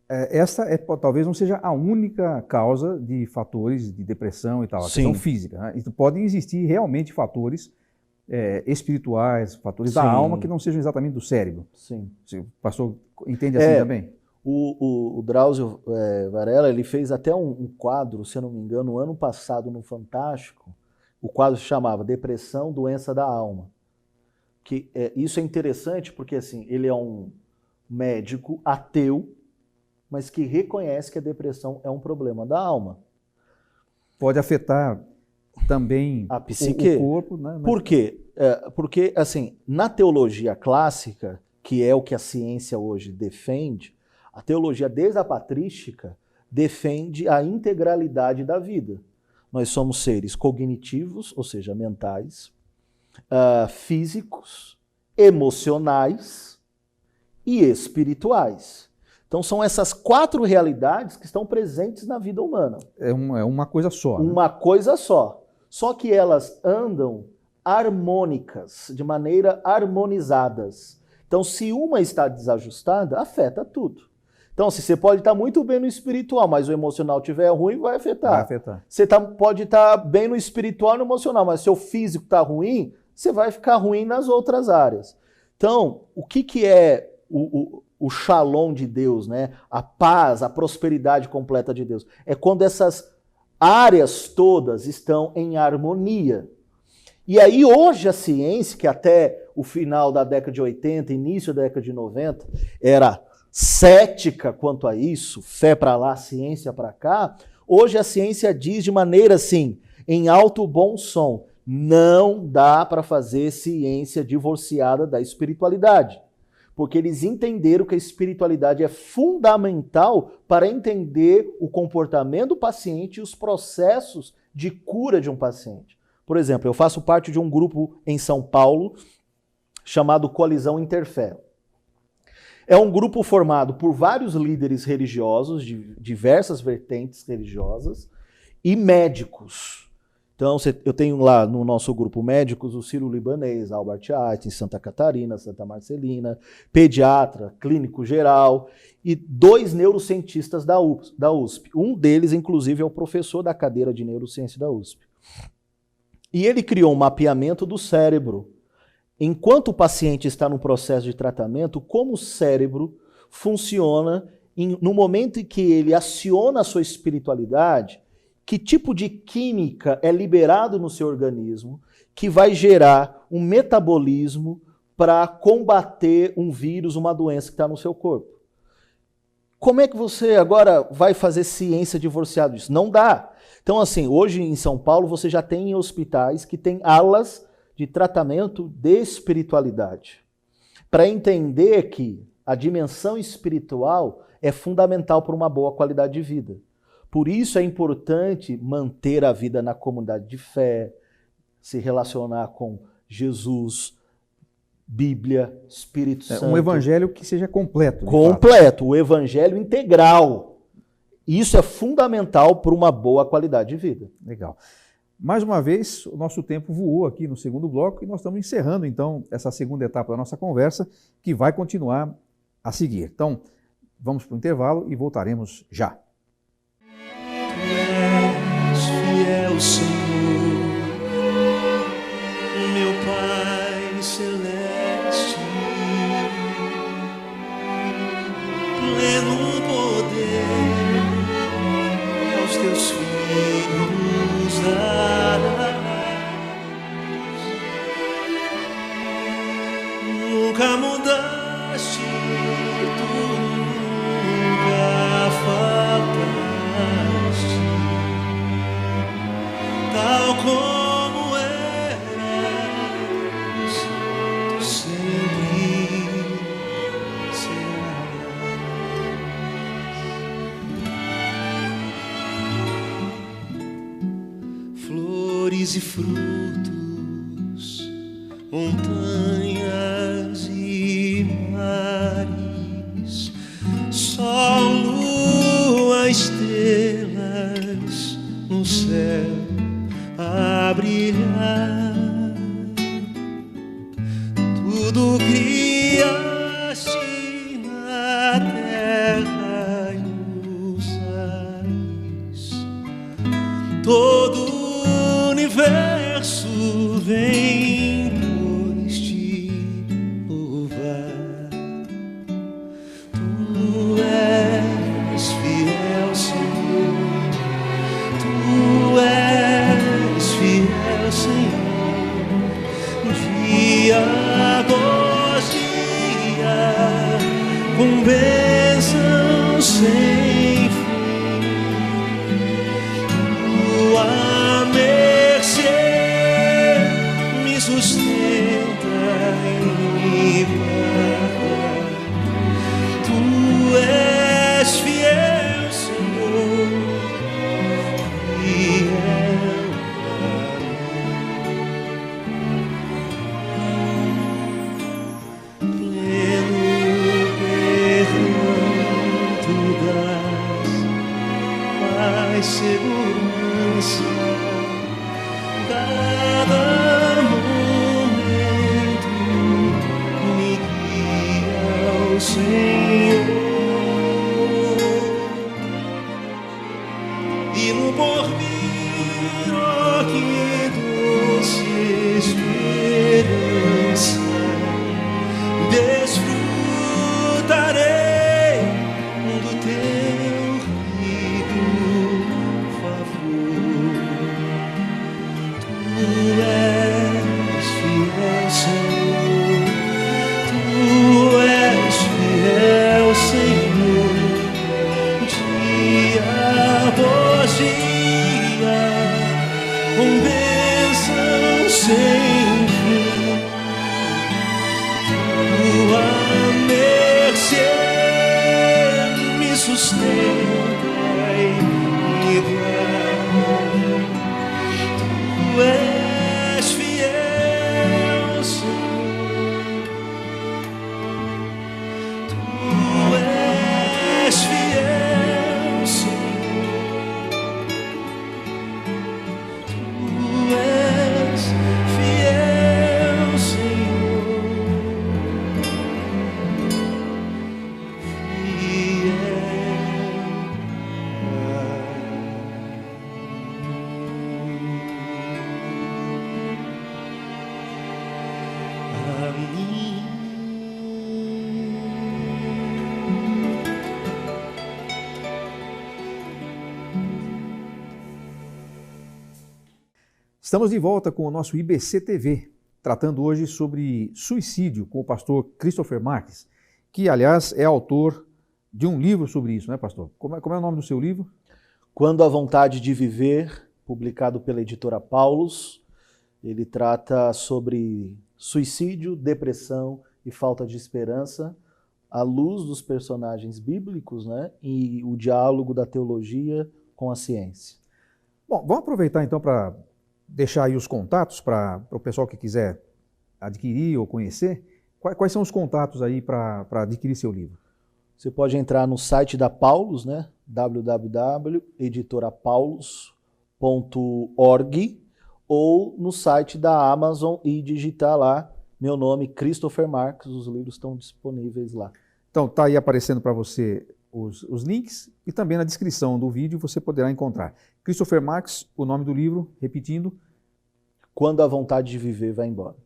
essa talvez não seja a única causa de fatores de depressão e tal, a questão física. Né? Podem existir realmente fatores espirituais, fatores da alma que não sejam exatamente do cérebro. Sim. O pastor entende assim também? O Drauzio Varela, ele fez até um quadro, se eu não me engano, no ano passado no Fantástico. O quadro se chamava Depressão, Doença da Alma. Isso é interessante porque assim, ele é um médico ateu, mas que reconhece que a depressão é um problema da alma. Pode afetar também a psique. O corpo, né? Por quê? Porque, assim, na teologia clássica, que é o que a ciência hoje defende, a teologia desde a patrística defende a integralidade da vida. Nós somos seres cognitivos, ou seja, mentais, físicos, emocionais e espirituais. Então são essas 4 realidades que estão presentes na vida humana. É uma coisa só. Né? Uma coisa só. Só que elas andam harmônicas, de maneira harmonizadas. Então se uma está desajustada, afeta tudo. Então se você pode estar muito bem no espiritual, mas o emocional estiver ruim, vai afetar. Vai afetar. Você pode estar bem no espiritual e no emocional, mas seu físico está ruim, você vai ficar ruim nas outras áreas. Então, o que é o shalom de Deus, né? A paz, a prosperidade completa de Deus. É quando essas áreas todas estão em harmonia. E aí hoje a ciência, que até o final da década de 80, início da década de 90, era cética quanto a isso, fé para lá, ciência para cá, hoje a ciência diz de maneira assim, em alto bom som, não dá para fazer ciência divorciada da espiritualidade. Porque eles entenderam que a espiritualidade é fundamental para entender o comportamento do paciente e os processos de cura de um paciente. Por exemplo, eu faço parte de um grupo em São Paulo chamado Colisão Interfé. É um grupo formado por vários líderes religiosos, de diversas vertentes religiosas, e médicos. Então, eu tenho lá no nosso grupo médicos o Sírio-Libanês, Albert Einstein, Santa Catarina, Santa Marcelina, pediatra, clínico geral, e 2 neurocientistas da USP. Um deles, inclusive, é o professor da cadeira de neurociência da USP. E ele criou um mapeamento do cérebro. Enquanto o paciente está no processo de tratamento, como o cérebro funciona no momento em que ele aciona a sua espiritualidade, que tipo de química é liberado no seu organismo que vai gerar um metabolismo para combater um vírus, uma doença que está no seu corpo. Como é que você agora vai fazer ciência divorciada disso? Não dá. Então, assim, hoje em São Paulo você já tem hospitais que têm alas de tratamento de espiritualidade, para entender que a dimensão espiritual é fundamental para uma boa qualidade de vida. Por isso é importante manter a vida na comunidade de fé, se relacionar com Jesus, Bíblia, Espírito Santo. Um evangelho que seja completo. Completo, o evangelho integral. Isso é fundamental para uma boa qualidade de vida. Legal. Mais uma vez, o nosso tempo voou aqui no segundo bloco e nós estamos encerrando, então, essa segunda etapa da nossa conversa, que vai continuar a seguir. Então, vamos para o intervalo e voltaremos já. Fiel Senhor, meu Pai celeste, pleno poder aos teus filhos darás. Nunca mudaste, tu nunca faltaste, tal como eras, tu sempre serás. Flores e frutos, montanhas e mares, sol, lua, estrelas no céu a brilhar, tudo criaste na terra e nos ares, todo o universo vem pois te louvar. Tu és fiel, Senhor, tu és fiel, Senhor, dia após dia, com bênçãos sem fim. Tua mercê me sustenta e me guarda. Tu és fiel, Senhor, fiel pleno perdão tu dás, paz, segurança, cada momento me guia ao Senhor. E no porvir, ó, que doce esperança, desfruto sustenta e guarda. Tu és fiel, Senhor. Tu és fiel, Senhor. Tu és fiel, Senhor. Estamos de volta com o nosso IBC TV, tratando hoje sobre suicídio com o pastor Christopher Marques, que, aliás, é autor de um livro sobre isso, né, pastor? Como é o nome do seu livro? Quando a Vontade de Viver, publicado pela editora Paulus. Ele trata sobre suicídio, depressão e falta de esperança, à luz dos personagens bíblicos, né, e o diálogo da teologia com a ciência. Bom, vamos aproveitar então para deixar aí os contatos para o pessoal que quiser adquirir ou conhecer. Quais são os contatos aí para adquirir seu livro? Você pode entrar no site da Paulus, né? www.editorapaulus.org, ou no site da Amazon e digitar lá meu nome, Christopher Marques. Os livros estão disponíveis lá. Então tá aí aparecendo para você os links, e também na descrição do vídeo você poderá encontrar. Christopher Marques, o nome do livro, repetindo. Quando a Vontade de Viver vai embora.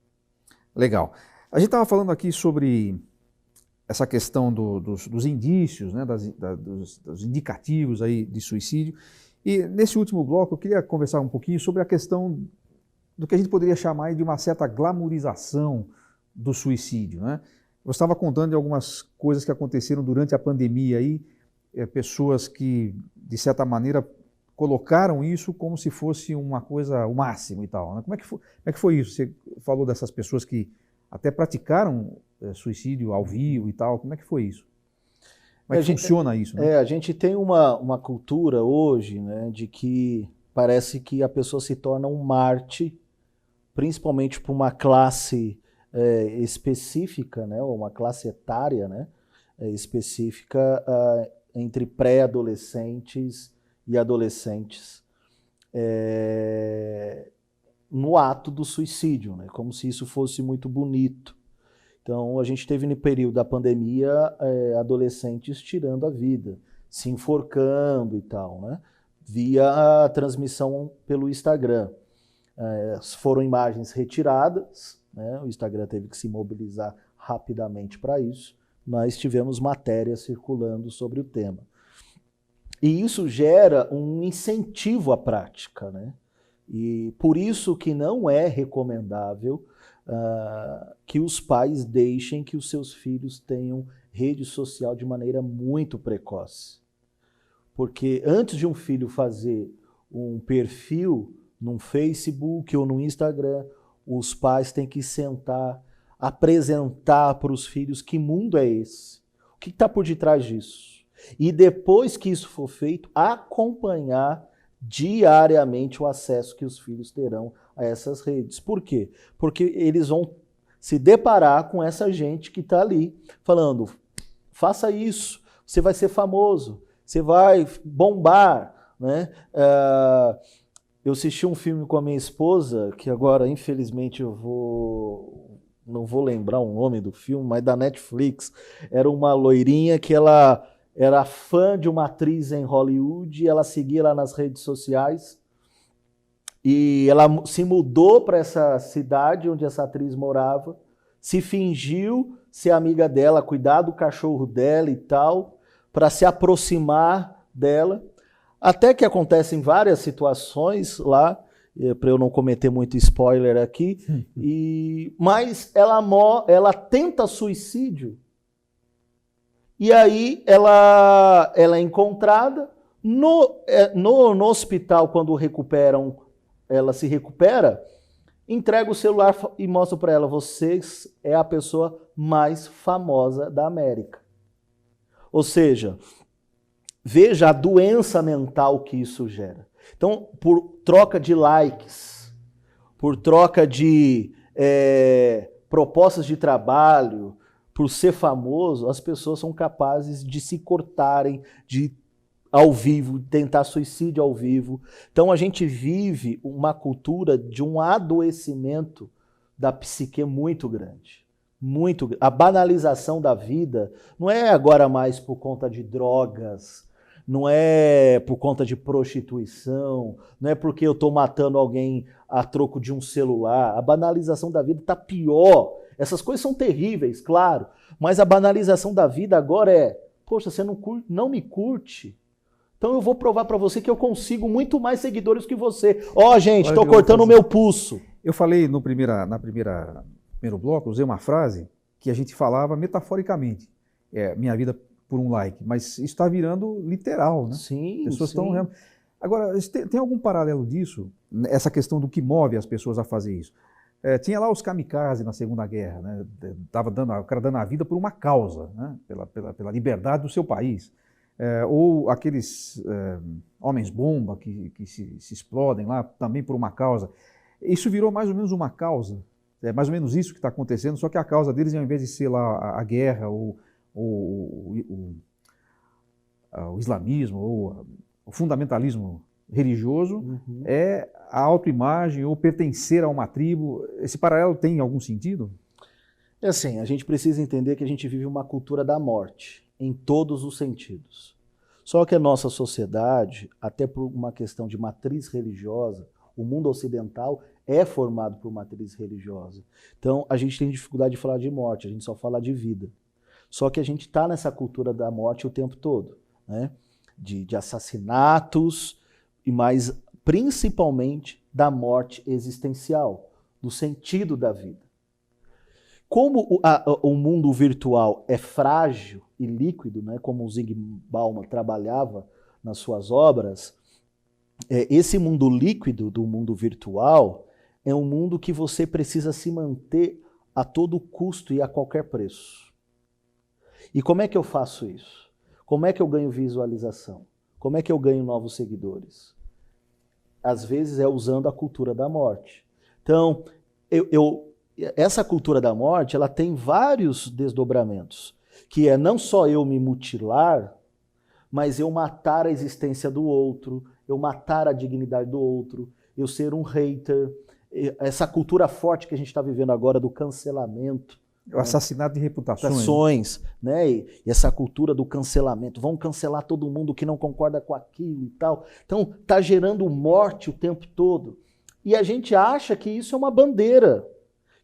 Legal. A gente estava falando aqui sobre essa questão dos indícios, né, dos indicativos aí de suicídio. E nesse último bloco eu queria conversar um pouquinho sobre a questão do que a gente poderia chamar de uma certa glamorização do suicídio, né? Eu estava contando de algumas coisas que aconteceram durante a pandemia aí, pessoas que, de certa maneira, colocaram isso como se fosse uma coisa, o máximo e tal, né? Como é que foi isso? Você falou dessas pessoas que até praticaram suicídio ao vivo e tal, como é que foi isso? Como é que funciona isso, né? A gente tem uma cultura hoje, né, de que parece que a pessoa se torna um Marte, principalmente para uma classe específica, né, ou uma classe etária, né, específica entre pré-adolescentes e adolescentes, no ato do suicídio, né, como se isso fosse muito bonito. Então a gente teve no período da pandemia adolescentes tirando a vida, se enforcando e tal, né, via a transmissão pelo Instagram. Foram imagens retiradas, né? O Instagram teve que se mobilizar rapidamente para isso, mas tivemos matérias circulando sobre o tema. E isso gera um incentivo à prática, né? E por isso que não é recomendável que os pais deixem que os seus filhos tenham rede social de maneira muito precoce. Porque antes de um filho fazer um perfil no Facebook ou no Instagram, os pais têm que sentar, apresentar para os filhos que mundo é esse, o que está por detrás disso. E depois que isso for feito, acompanhar diariamente o acesso que os filhos terão a essas redes. Por quê? Porque eles vão se deparar com essa gente que está ali falando, faça isso, você vai ser famoso, você vai bombar, né? Eu assisti um filme com a minha esposa, que agora, infelizmente, não vou lembrar o nome do filme, mas da Netflix. Era uma loirinha que ela era fã de uma atriz em Hollywood, e ela seguia lá nas redes sociais, e ela se mudou para essa cidade onde essa atriz morava, se fingiu ser amiga dela, cuidar do cachorro dela e tal, para se aproximar dela. Até que acontecem várias situações lá, para eu não cometer muito spoiler aqui, mas ela tenta suicídio, e aí ela é encontrada no hospital. Quando recuperam, ela se recupera, entrega o celular e mostra para ela, você é a pessoa mais famosa da América. Ou seja, veja a doença mental que isso gera. Então, por troca de likes, por troca de propostas de trabalho, por ser famoso, as pessoas são capazes de se cortarem, de ao vivo, tentar suicídio ao vivo. Então a gente vive uma cultura de um adoecimento da psique muito grande. A banalização da vida não é agora mais por conta de drogas, não é por conta de prostituição, não é porque eu estou matando alguém a troco de um celular. A banalização da vida está pior. Essas coisas são terríveis, claro, mas a banalização da vida agora é, poxa, você não me curte, então eu vou provar para você que eu consigo muito mais seguidores que você. Ó, gente, estou cortando o meu pulso. Eu falei no primeiro bloco, usei uma frase que a gente falava metaforicamente. Minha vida por um like, mas isso está virando literal, né? Sim, pessoas sim. estão... Agora, tem algum paralelo disso? Essa questão do que move as pessoas a fazer isso? Tinha lá os kamikaze na Segunda Guerra, né? O cara dando a vida por uma causa, né? Pela liberdade do seu país. Ou aqueles homens-bomba que se explodem lá também por uma causa. Isso virou mais ou menos uma causa. É mais ou menos isso que está acontecendo, só que a causa deles, ao invés de ser lá a guerra, ou o islamismo, ou o fundamentalismo religioso, é a autoimagem ou pertencer a uma tribo. Esse paralelo tem algum sentido? É assim, a gente precisa entender que a gente vive uma cultura da morte, em todos os sentidos. Só que a nossa sociedade, até por uma questão de matriz religiosa, o mundo ocidental é formado por matriz religiosa. Então, a gente tem dificuldade de falar de morte, a gente só fala de vida. Só que a gente está nessa cultura da morte o tempo todo, né? De assassinatos, mas principalmente da morte existencial, do sentido da vida. Como o mundo virtual é frágil e líquido, né, como o Zygmunt Bauman trabalhava nas suas obras, esse mundo líquido do mundo virtual é um mundo que você precisa se manter a todo custo e a qualquer preço. E como é que eu faço isso? Como é que eu ganho visualização? Como é que eu ganho novos seguidores? Às vezes é usando a cultura da morte. Então, essa cultura da morte, ela tem vários desdobramentos, que é não só eu me mutilar, mas eu matar a existência do outro, eu matar a dignidade do outro, eu ser um hater, essa cultura forte que a gente está vivendo agora do cancelamento. O assassinato de reputações. Né? E essa cultura do cancelamento. Vão cancelar todo mundo que não concorda com aquilo e tal. Então, está gerando morte o tempo todo. E a gente acha que isso é uma bandeira,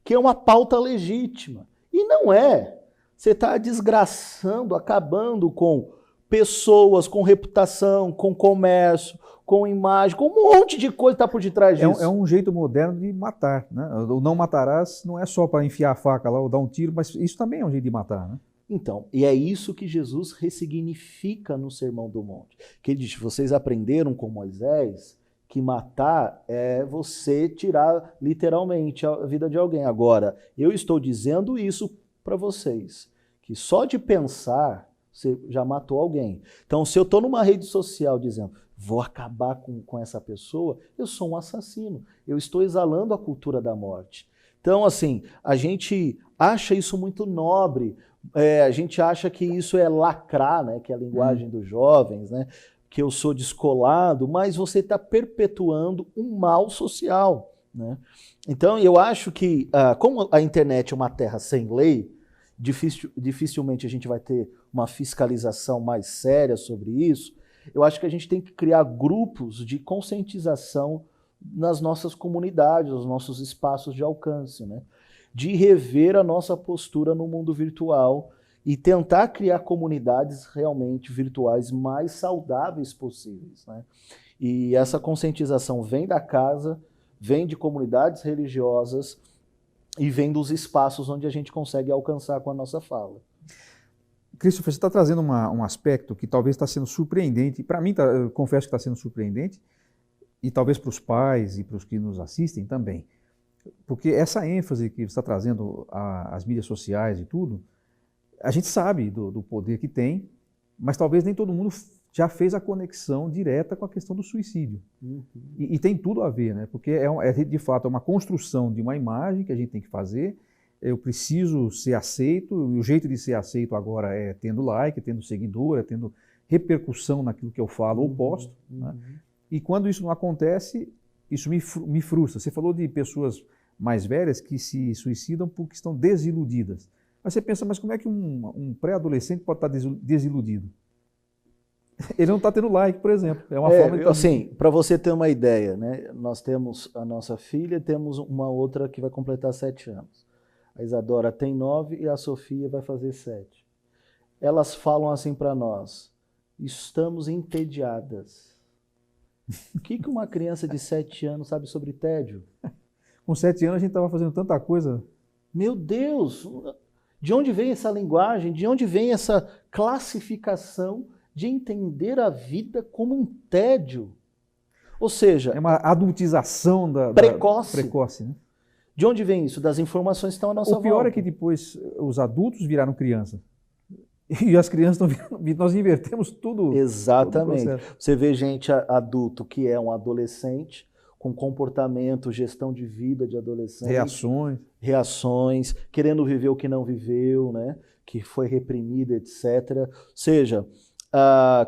que é uma pauta legítima. E não é. Você está desgraçando, acabando com pessoas, com reputação, com comércio, com imagem, com um monte de coisa que está por detrás disso. É um jeito moderno de matar, né? O não matarás não é só para enfiar a faca lá ou dar um tiro, mas isso também é um jeito de matar, né? Então, e é isso que Jesus ressignifica no Sermão do Monte. Que ele diz, vocês aprenderam com Moisés que matar é você tirar literalmente a vida de alguém. Agora, eu estou dizendo isso para vocês, que só de pensar você já matou alguém. Então, se eu estou numa rede social dizendo vou acabar com essa pessoa, eu sou um assassino. Eu estou exalando a cultura da morte. Então, assim, a gente acha isso muito nobre, a gente acha que isso é lacrar, né, que é a linguagem dos jovens, né, que eu sou descolado, mas você está perpetuando um mal social, né? Então, eu acho que, como a internet é uma terra sem lei, dificilmente a gente vai ter uma fiscalização mais séria sobre isso. Eu acho que a gente tem que criar grupos de conscientização nas nossas comunidades, nos nossos espaços de alcance, né? De rever a nossa postura no mundo virtual e tentar criar comunidades realmente virtuais mais saudáveis possíveis, né? E essa conscientização vem da casa, vem de comunidades religiosas e vem dos espaços onde a gente consegue alcançar com a nossa fala. Christopher, você está trazendo um aspecto que talvez está sendo surpreendente. Para mim, eu confesso que está sendo surpreendente, e talvez para os pais e para os que nos assistem também. Porque essa ênfase que você está trazendo às mídias sociais e tudo, a gente sabe do poder que tem, mas talvez nem todo mundo já fez a conexão direta com a questão do suicídio. E tem tudo a ver, né? Porque de fato, é uma construção de uma imagem que a gente tem que fazer. Eu preciso ser aceito, e o jeito de ser aceito agora é tendo like, tendo seguidor, é tendo repercussão naquilo que eu falo ou posto. Né? E quando isso não acontece, isso me frustra. Você falou de pessoas mais velhas que se suicidam porque estão desiludidas. Mas você pensa, mas como é que um pré-adolescente pode estar desiludido? Ele não está tendo like, por exemplo. É uma forma de... Assim, para você ter uma ideia, né? Nós temos a nossa filha, temos uma outra que vai completar 7 anos. A Isadora tem 9 e a Sofia vai fazer 7. Elas falam assim para nós: estamos entediadas. O que uma criança de 7 anos sabe sobre tédio? Com 7 anos a gente estava fazendo tanta coisa. Meu Deus! De onde vem essa linguagem? De onde vem essa classificação de entender a vida como um tédio? Ou seja... É uma adultização precoce, né? De onde vem isso? Das informações que estão à nossa volta. O pior é que depois os adultos viraram criança. E as crianças nós invertemos tudo. Exatamente. Todo você vê gente adulto que é um adolescente, com comportamento, gestão de vida de adolescente. Reações, querendo viver o que não viveu, né? Que foi reprimido, etc. Ou seja,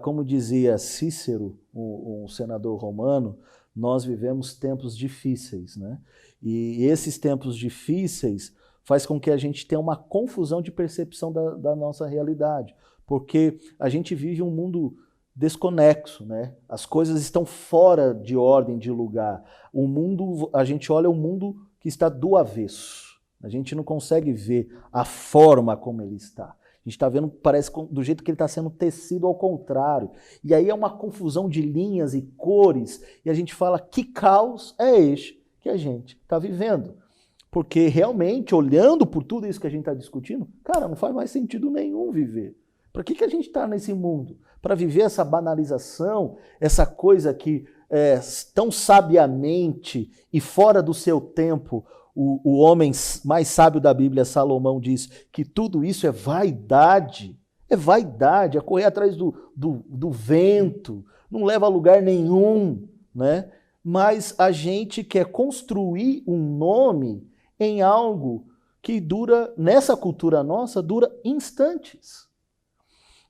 como dizia Cícero, um senador romano, nós vivemos tempos difíceis, né? E esses tempos difíceis faz com que a gente tenha uma confusão de percepção da nossa realidade, porque a gente vive um mundo desconexo, né? As coisas estão fora de ordem, de lugar. O mundo, a gente olha o mundo que está do avesso. A gente não consegue ver a forma como ele está. A gente está vendo, parece do jeito que ele está sendo tecido ao contrário. E aí é uma confusão de linhas e cores, e a gente fala, que caos é este que a gente está vivendo? Porque realmente, olhando por tudo isso que a gente está discutindo, cara, não faz mais sentido nenhum viver. Para que a gente está nesse mundo? Para viver essa banalização, essa coisa que tão sabiamente e fora do seu tempo, o homem mais sábio da Bíblia, Salomão, diz que tudo isso é vaidade. É vaidade, é correr atrás do vento, não leva a lugar nenhum, né? Mas a gente quer construir um nome em algo que dura, nessa cultura nossa, dura instantes.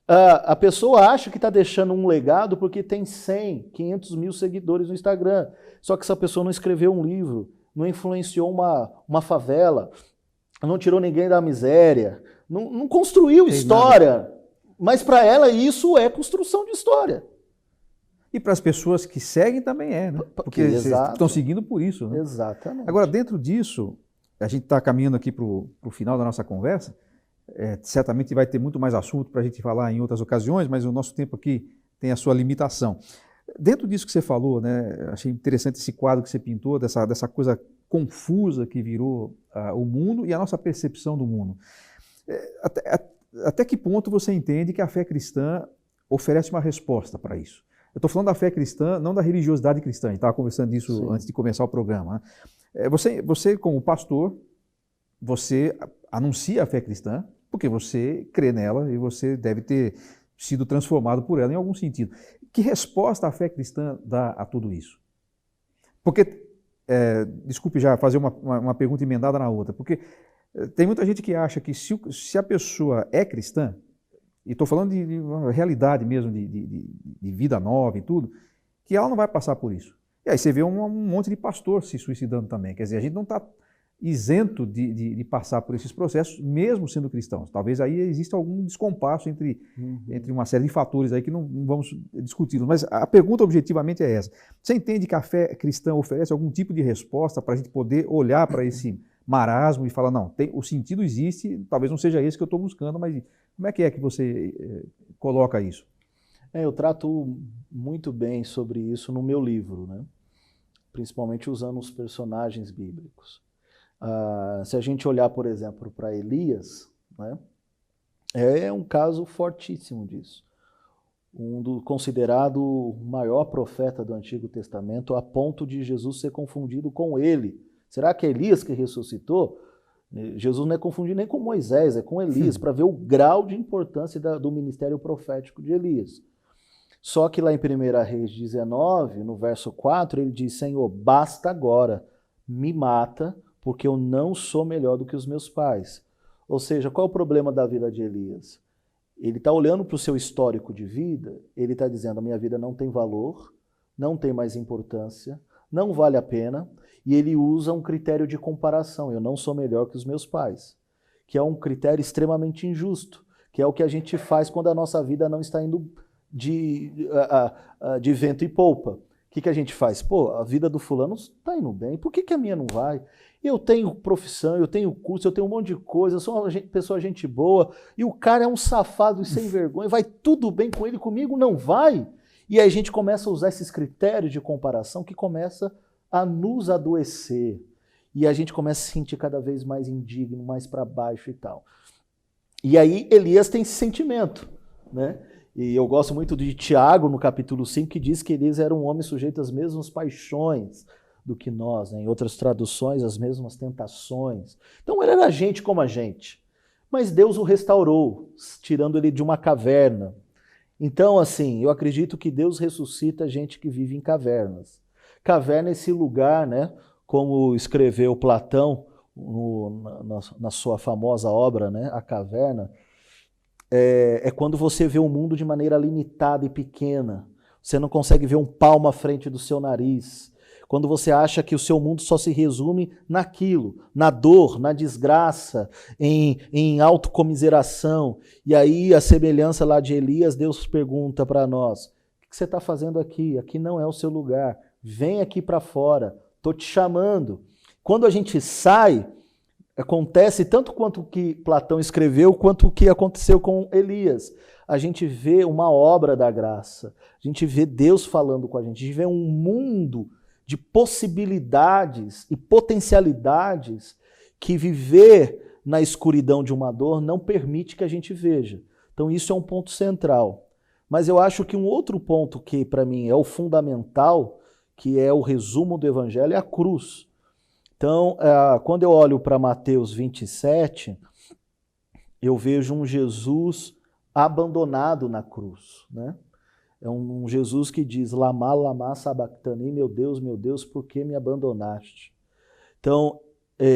A pessoa acha que está deixando um legado porque tem 100, 500 mil seguidores no Instagram. Só que essa pessoa não escreveu um livro, não influenciou uma favela, não tirou ninguém da miséria, não construiu história. Nada. Mas para ela isso é construção de história. E para as pessoas que seguem também né? Porque estão seguindo por isso. Né? Exatamente. Agora, dentro disso, a gente está caminhando aqui para o final da nossa conversa. Certamente vai ter muito mais assunto para a gente falar em outras ocasiões, mas o nosso tempo aqui tem a sua limitação. Dentro disso que você falou, né, achei interessante esse quadro que você pintou, dessa coisa confusa que virou o mundo e a nossa percepção do mundo. Até que ponto você entende que a fé cristã oferece uma resposta para isso? Eu estou falando da fé cristã, não da religiosidade cristã. A gente estava conversando disso antes de começar o programa. Né? Você, como pastor, você anuncia a fé cristã, porque você crê nela e você deve ter sido transformado por ela em algum sentido. Que resposta a fé cristã dá a tudo isso? Porque, desculpe já fazer uma pergunta emendada na outra, porque tem muita gente que acha que se a pessoa é cristã, e estou falando de uma realidade mesmo, de vida nova e tudo, que ela não vai passar por isso. E aí você vê um monte de pastor se suicidando também. Quer dizer, a gente não está isento de passar por esses processos, mesmo sendo cristãos. Talvez aí exista algum descompasso entre uma série de fatores aí que não vamos discuti-los. Mas a pergunta objetivamente é essa. Você entende que a fé cristã oferece algum tipo de resposta para a gente poder olhar para esse marasmo e falar, não, o sentido existe, talvez não seja esse que eu estou buscando, mas como é que você coloca isso? Eu trato muito bem sobre isso no meu livro, né? Principalmente usando os personagens bíblicos. Se a gente olhar, por exemplo, para Elias, né, é um caso fortíssimo disso. Considerado o maior profeta do Antigo Testamento, a ponto de Jesus ser confundido com ele. Será que é Elias que ressuscitou? Jesus não é confundido nem com Moisés, é com Elias, para ver o grau de importância do ministério profético de Elias. Só que lá em 1 Reis 19, no verso 4, ele diz, Senhor, basta agora, me mata, porque eu não sou melhor do que os meus pais. Ou seja, qual é o problema da vida de Elias? Ele está olhando para o seu histórico de vida, ele está dizendo, a minha vida não tem valor, não tem mais importância, não vale a pena, e ele usa um critério de comparação, eu não sou melhor que os meus pais, que é um critério extremamente injusto, que é o que a gente faz quando a nossa vida não está indo de vento e polpa. O que a gente faz? Pô, a vida do fulano está indo bem, por que a minha não vai? Eu tenho profissão, eu tenho curso, eu tenho um monte de coisa, eu sou uma pessoa gente boa, e o cara é um safado e sem vergonha, vai tudo bem com ele, comigo não vai? E aí a gente começa a usar esses critérios de comparação que começa a nos adoecer. E a gente começa a se sentir cada vez mais indigno, mais para baixo e tal. E aí Elias tem esse sentimento, né? E eu gosto muito de Tiago, no capítulo 5, que diz que Elias era um homem sujeito às mesmas paixões do que nós, né? Em outras traduções, as mesmas tentações. Então ele era gente como a gente. Mas Deus o restaurou, tirando ele de uma caverna. Então, assim, eu acredito que Deus ressuscita gente que vive em cavernas. Caverna é esse lugar, né? Como escreveu Platão na sua famosa obra, né? A Caverna. É quando você vê o mundo de maneira limitada e pequena. Você não consegue ver um palmo à frente do seu nariz. Quando você acha que o seu mundo só se resume naquilo, na dor, na desgraça, em autocomiseração. E aí, a semelhança lá de Elias, Deus pergunta para nós, o que você está fazendo aqui? Aqui não é o seu lugar. Vem aqui para fora, estou te chamando. Quando a gente sai, acontece tanto quanto o que Platão escreveu, quanto o que aconteceu com Elias. A gente vê uma obra da graça, a gente vê Deus falando com a gente vê um mundo de possibilidades e potencialidades que viver na escuridão de uma dor não permite que a gente veja. Então isso é um ponto central. Mas eu acho que um outro ponto que para mim é o fundamental, que é o resumo do Evangelho, é a cruz. Então, quando eu olho para Mateus 27, eu vejo um Jesus abandonado na cruz, né? É um Jesus que diz, Lama, lama, sabachthani, meu Deus, por que me abandonaste? Então,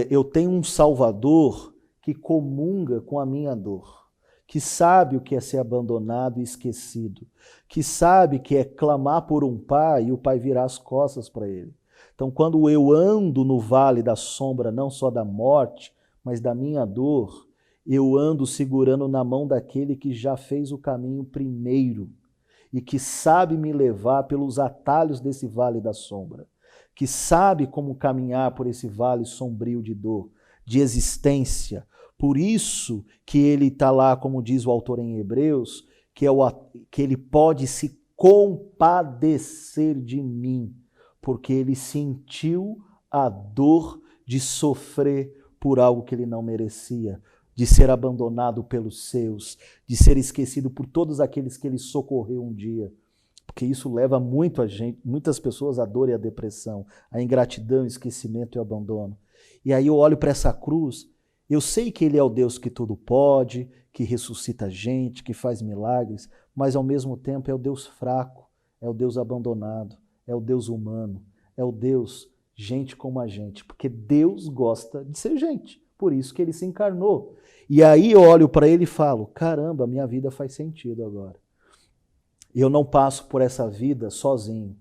eu tenho um Salvador que comunga com a minha dor, que sabe o que é ser abandonado e esquecido, que sabe que é clamar por um pai e o pai virar as costas para ele. Então, quando eu ando no vale da sombra, não só da morte, mas da minha dor, eu ando segurando na mão daquele que já fez o caminho primeiro e que sabe me levar pelos atalhos desse vale da sombra, que sabe como caminhar por esse vale sombrio de dor, de existência. Por isso que ele está lá, como diz o autor em Hebreus, que ele pode se compadecer de mim, porque ele sentiu a dor de sofrer por algo que ele não merecia, de ser abandonado pelos seus, de ser esquecido por todos aqueles que ele socorreu um dia. Porque isso leva muitas pessoas à dor e à depressão, à ingratidão, esquecimento e abandono. E aí eu olho para essa cruz, eu sei que ele é o Deus que tudo pode, que ressuscita gente, que faz milagres, mas ao mesmo tempo é o Deus fraco, é o Deus abandonado, é o Deus humano, é o Deus gente como a gente, porque Deus gosta de ser gente, por isso que ele se encarnou. E aí eu olho para ele e falo, caramba, minha vida faz sentido agora. Eu não passo por essa vida sozinho.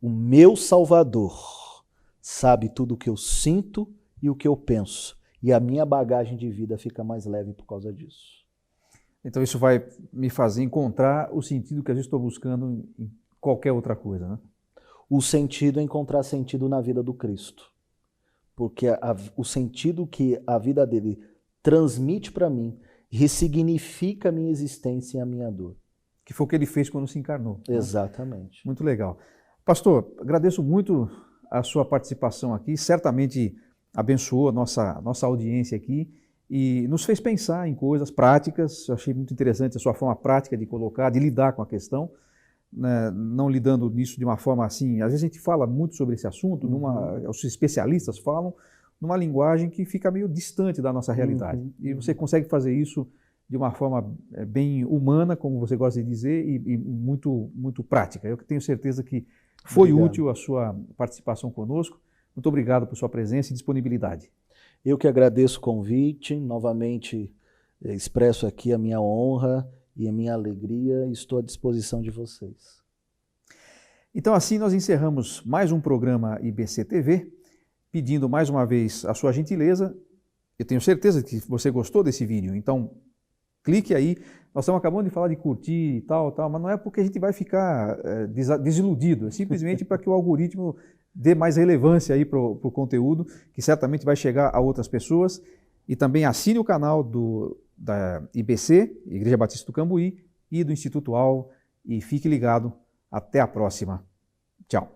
O meu Salvador sabe tudo o que eu sinto e o que eu penso, e a minha bagagem de vida fica mais leve por causa disso. Então isso vai me fazer encontrar o sentido que às vezes estou buscando em qualquer outra coisa, né? O sentido é encontrar sentido na vida do Cristo. Porque o sentido que a vida dele transmite para mim ressignifica a minha existência e a minha dor. Que foi o que ele fez quando se encarnou. Exatamente. Né? Muito legal. Pastor, agradeço muito a sua participação aqui, certamente abençoou a nossa audiência aqui e nos fez pensar em coisas práticas. Eu achei muito interessante a sua forma prática de colocar, de lidar com a questão, né? Não lidando nisso de uma forma assim, às vezes a gente fala muito sobre esse assunto, os especialistas falam numa linguagem que fica meio distante da nossa realidade. E você consegue fazer isso de uma forma bem humana, como você gosta de dizer, e muito, muito prática. Eu tenho certeza que foi útil a sua participação conosco. Muito obrigado por sua presença e disponibilidade. Eu que agradeço o convite, novamente expresso aqui a minha honra e a minha alegria e estou à disposição de vocês. Então assim nós encerramos mais um programa IBC TV, pedindo mais uma vez a sua gentileza. Eu tenho certeza que você gostou desse vídeo, então clique aí. Nós estamos acabando de falar de curtir e tal, mas não é porque a gente vai ficar desiludido, é simplesmente para que o algoritmo dê mais relevância aí para o conteúdo, que certamente vai chegar a outras pessoas. E também assine o canal da IBC, Igreja Batista do Cambuí, e do Instituto Alvo, e fique ligado. Até a próxima. Tchau.